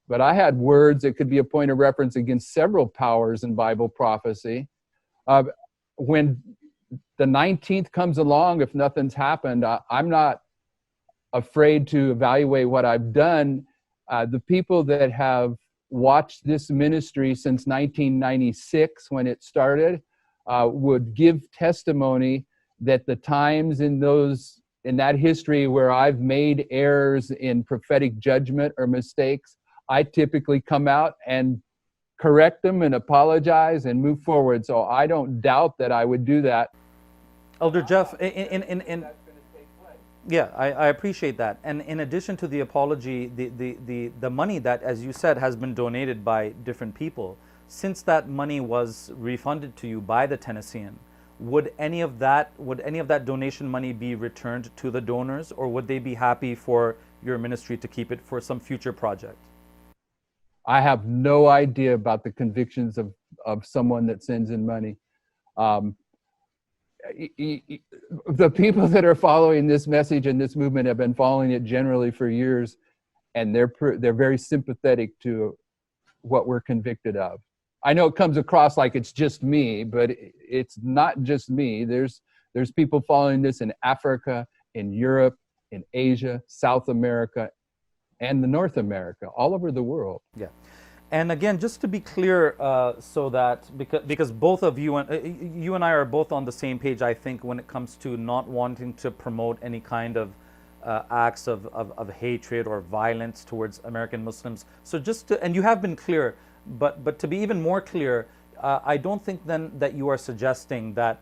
But I had words that could be a point of reference against several powers in Bible prophecy. When the 19th comes along, if nothing's happened, I'm not afraid to evaluate what I've done. The people that have watched this ministry since 1996 when it started, would give testimony that the times in that history where I've made errors in prophetic judgment or mistakes, I typically come out and correct them and apologize and move forward. So I don't doubt that I would do that. Elder Jeff, yeah, I appreciate that. And in addition to the apology, the money that, as you said, has been donated by different people, since that money was refunded to you by the Tennessean, would any of that donation money be returned to the donors, or would they be happy for your ministry to keep it for some future project? I have no idea about the convictions of someone that sends in money. The people that are following this message and this movement have been following it generally for years, and they're very sympathetic to what we're convicted of. I know it comes across like it's just me, but it's not just me. There's people following this in Africa, in Europe, in Asia, South America, and the North America, all over the world. Yeah. And again, just to be clear, so that because both of you and I are both on the same page, I think, when it comes to not wanting to promote any kind of acts of hatred or violence towards American Muslims. So and you have been clear, but to be even more clear, I don't think then that you are suggesting that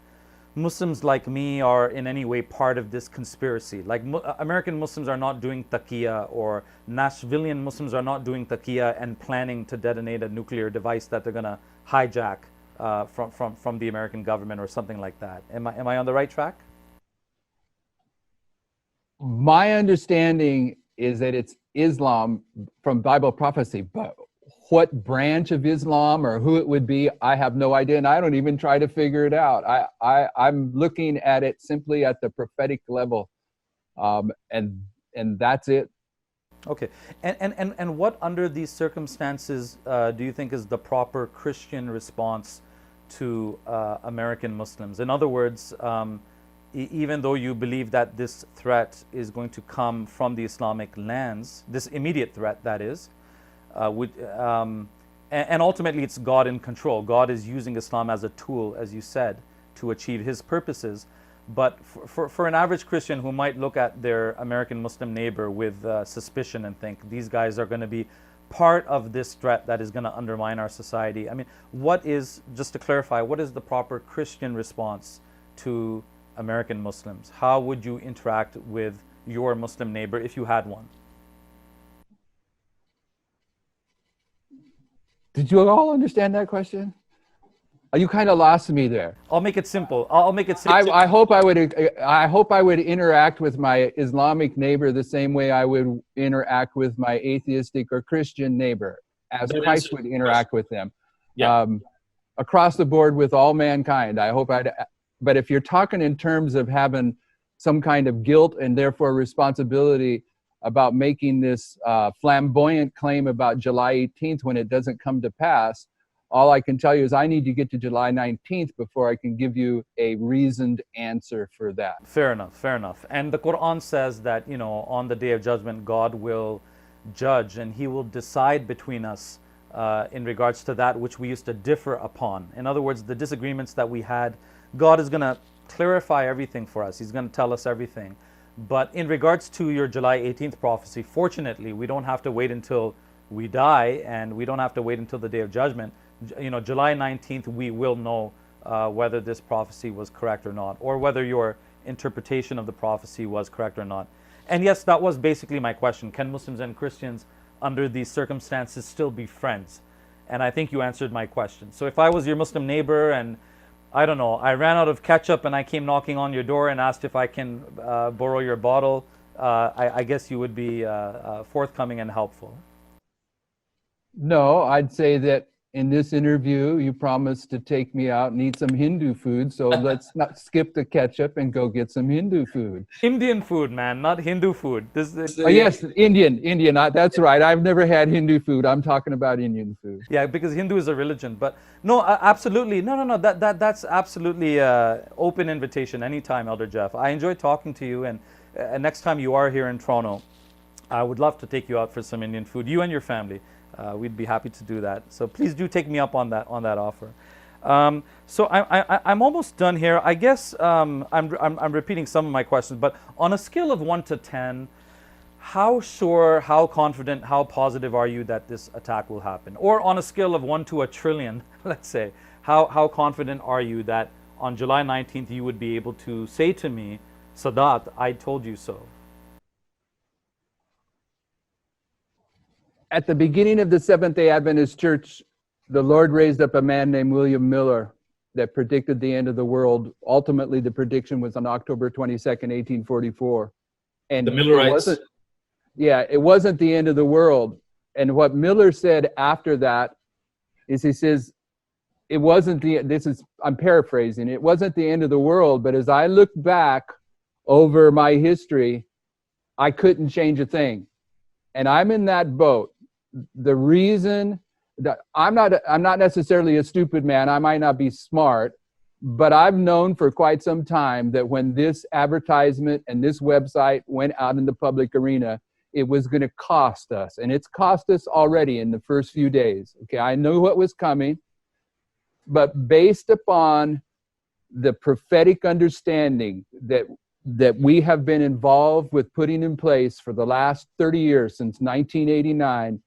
Muslims like me are in any way part of this conspiracy. Like American Muslims are not doing taqiyya, or Nashvilleian Muslims are not doing taqiyya and planning to detonate a nuclear device that they're going to hijack from the American government or something like that. Am I on the right track? My understanding is that it's Islam from Bible prophecy, but what branch of Islam or who it would be, I have no idea, and I don't even try to figure it out. I'm looking at it simply at the prophetic level, and that's it. Okay, and what under these circumstances do you think is the proper Christian response to American Muslims? In other words, even though you believe that this threat is going to come from the Islamic lands, this immediate threat, that is, and ultimately it's God in control. God is using Islam as a tool, as you said, to achieve his purposes. But for an average Christian who might look at their American Muslim neighbor with suspicion and think these guys are going to be part of this threat that is going to undermine our society, I mean, just to clarify, what is the proper Christian response to American Muslims? How would you interact with your Muslim neighbor if you had one? Did you all understand that question? You kind of lost me there. I'll make it simple. I'll make it simple. I hope I would interact with my Islamic neighbor the same way I would interact with my atheistic or Christian neighbor, as Christ would interact with them. Yeah. Across the board with all mankind. But if you're talking in terms of having some kind of guilt and therefore responsibility about making this flamboyant claim about July 18th when it doesn't come to pass, all I can tell you is I need to get to July 19th before I can give you a reasoned answer for that. Fair enough, fair enough. And the Quran says that, on the Day of Judgment, God will judge and he will decide between us in regards to that which we used to differ upon. In other words, the disagreements that we had, God is going to clarify everything for us. He's going to tell us everything. But in regards to your July 18th prophecy, fortunately, we don't have to wait until we die, and we don't have to wait until the Day of Judgment. July 19th, we will know whether this prophecy was correct or not, or whether your interpretation of the prophecy was correct or not. And yes, that was basically my question. Can Muslims and Christians, under these circumstances, still be friends? And I think you answered my question. So if I was your Muslim neighbor and I don't know, I ran out of ketchup and I came knocking on your door and asked if I can borrow your bottle, I guess you would be forthcoming and helpful. No, I'd say that in this interview, you promised to take me out and eat some Hindu food, so let's not skip the ketchup and go get some Hindu food. Indian food, man, not Hindu food. Yes, Indian. That's right. I've never had Hindu food. I'm talking about Indian food. Yeah, because Hindu is a religion. But no, absolutely. No. That's absolutely open invitation anytime, Elder Jeff. I enjoyed talking to you, and next time you are here in Toronto, I would love to take you out for some Indian food, you and your family. We'd be happy to do that. So please do take me up on that offer. So I'm almost done here. I guess I'm repeating some of my questions, but on a scale of 1 to 10, how sure, how confident, how positive are you that this attack will happen? Or on a scale of 1 to a trillion, let's say, how confident are you that on July 19th you would be able to say to me, Sadat, I told you so? At the beginning of the Seventh-day Adventist Church, the Lord raised up a man named William Miller that predicted the end of the world. Ultimately, the prediction was on October 22nd, 1844. And The Millerites. it wasn't the end of the world. And what Miller said after that is, he says, it wasn't I'm paraphrasing, it wasn't the end of the world, but as I look back over my history, I couldn't change a thing. And I'm in that boat. The reason that I'm not necessarily a stupid man, I might not be smart, but I've known for quite some time that when this advertisement and this website went out in the public arena, it was going to cost us. And it's cost us already in the first few days. Okay, I knew what was coming, but based upon the prophetic understanding that we have been involved with putting in place for the last 30 years, since 1989,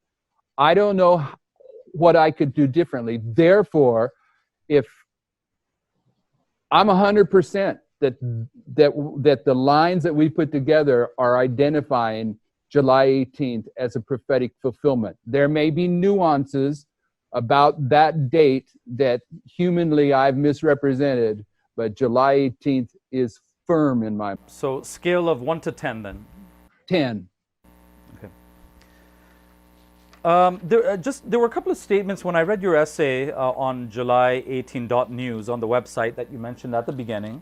I don't know what I could do differently. Therefore, if I'm 100% that the lines that we put together are identifying July 18th as a prophetic fulfillment. There may be nuances about that date that humanly I've misrepresented, but July 18th is firm in my mind. So scale of 1 to 10 then? 10. Okay. There were a couple of statements when I read your essay on July18.news on the website that you mentioned at the beginning.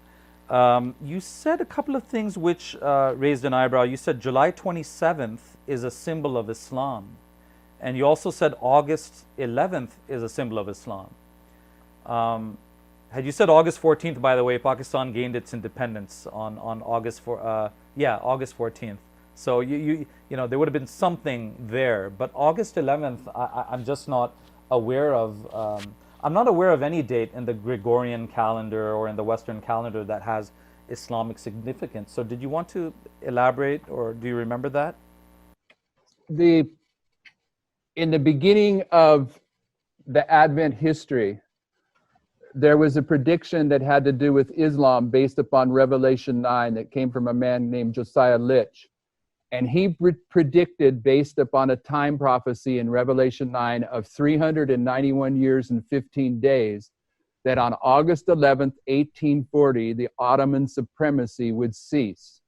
You said a couple of things which raised an eyebrow. You said July 27th is a symbol of Islam. And you also said August 11th is a symbol of Islam. Had you said August 14th, by the way, Pakistan gained its independence on August 14th. So you know there would have been something there. But August 11th, I'm just not aware of. I'm not aware of any date in the Gregorian calendar or in the Western calendar that has Islamic significance. So did you want to elaborate, or do you remember that? In the beginning of the Advent history, there was a prediction that had to do with Islam based upon Revelation 9 that came from a man named Josiah Litch. And he predicted, based upon a time prophecy in Revelation 9 of 391 years and 15 days, that on August 11th, 1840, the Ottoman supremacy would cease.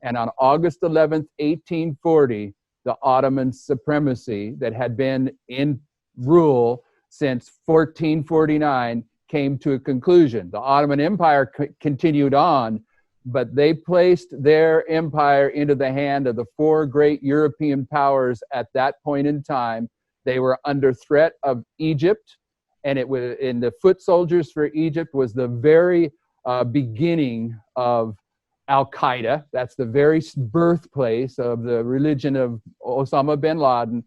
And on August 11th, 1840, the Ottoman supremacy that had been in rule since 1449 came to a conclusion. The Ottoman Empire continued on, but they placed their empire into the hand of the four great European powers at that point in time. They were under threat of Egypt, and it was in the foot soldiers for Egypt was the very beginning of Al-Qaeda. That's the very birthplace of the religion of Osama bin Laden.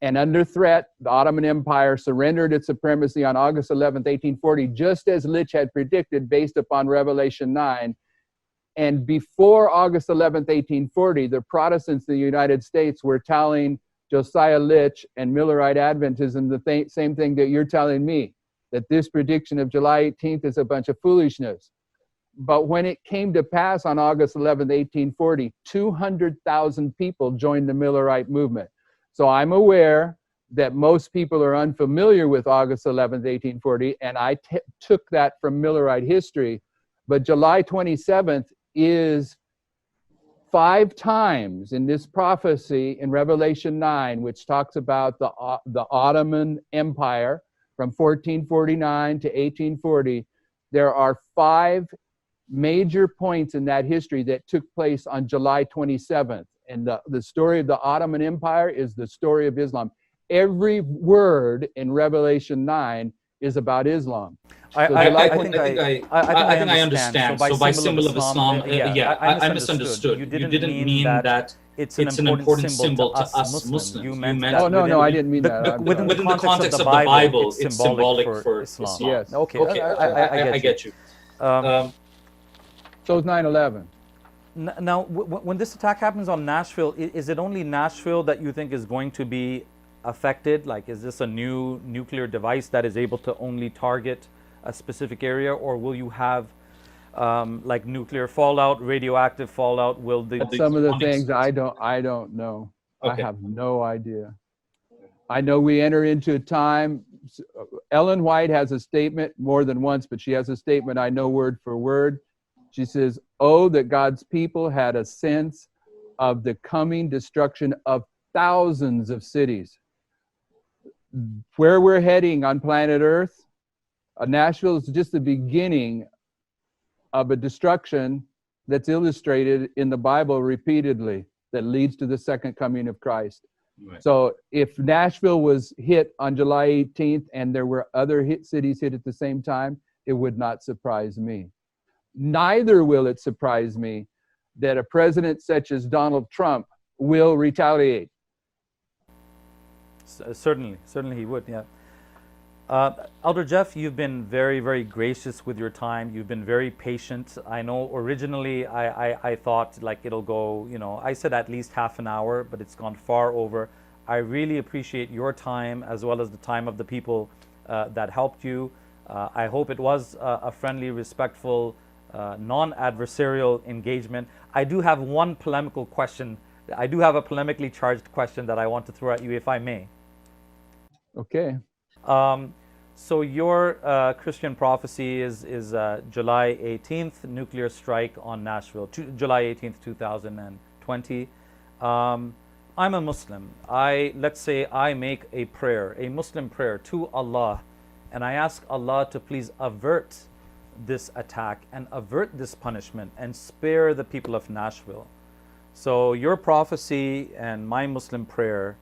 And under threat, the Ottoman Empire surrendered its supremacy on August 11th, 1840, just as Litch had predicted based upon Revelation 9. And before August 11th, 1840, the Protestants in the United States were telling Josiah Litch and Millerite Adventism the same thing that you're telling me, that this prediction of July 18th is a bunch of foolishness. But when it came to pass on August 11th, 1840, 200,000 people joined the Millerite movement. So I'm aware that most people are unfamiliar with August 11th, 1840, and I took that from Millerite history. But July 27th is 5 times in this prophecy in Revelation 9, which talks about the Ottoman Empire from 1449 to 1840. There are 5 major points in that history that took place on July 27th. And the story of the Ottoman Empire is the story of Islam. Every word in Revelation 9 is about Islam. I think I understand. So by symbol of Islam, I misunderstood. You didn't mean that it's an important symbol to us Muslims. You meant that Oh, no, within, no, I didn't mean that. I'm within sorry. the context of the Bible, it's symbolic for Islam. Yes. Okay, Okay, I get you. So is 9/11. Now, when this attack happens on Nashville, is it only Nashville that you think is going to be affected? Like, is this a new nuclear device that is able to only target a specific area, or will you have like nuclear fallout, radioactive fallout? Will the Some of the things I don't know. Okay. I have no idea. I know we enter into a time. Ellen White has a statement more than once, but she has a statement I know word for word. She says, "Oh, that God's people had a sense of the coming destruction of thousands of cities." Where we're heading on planet Earth, Nashville is just the beginning of a destruction that's illustrated in the Bible repeatedly that leads to the second coming of Christ. Right. So if Nashville was hit on July 18th and there were other cities hit at the same time, it would not surprise me. Neither will it surprise me that a president such as Donald Trump will retaliate. Certainly he would, yeah. Elder Jeff, you've been very, very gracious with your time. You've been very patient. I know originally I thought like it'll go, I said at least half an hour, but it's gone far over. I really appreciate your time as well as the time of the people that helped you. I hope it was a friendly, respectful, non-adversarial engagement. I do have one polemical question. I do have a polemically charged question that I want to throw at you, if I may. Okay. So your Christian prophecy is July 18th, nuclear strike on Nashville, July 18th, 2020. I'm a Muslim. Let's say I make a prayer, a Muslim prayer to Allah, and I ask Allah to please avert this attack and avert this punishment and spare the people of Nashville. So your prophecy and my Muslim prayer,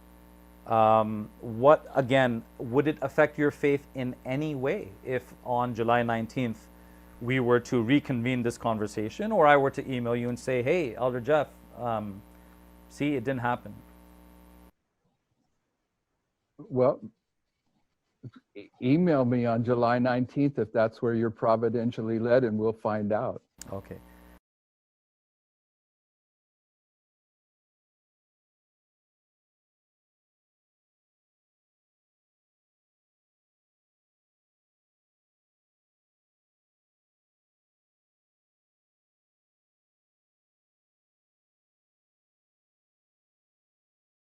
what again, would it affect your faith in any way if on July 19th we were to reconvene this conversation, or I were to email you and say, hey, Elder Jeff, see, it didn't happen? Well, email me on July 19th if that's where you're providentially led, and we'll find out. Okay.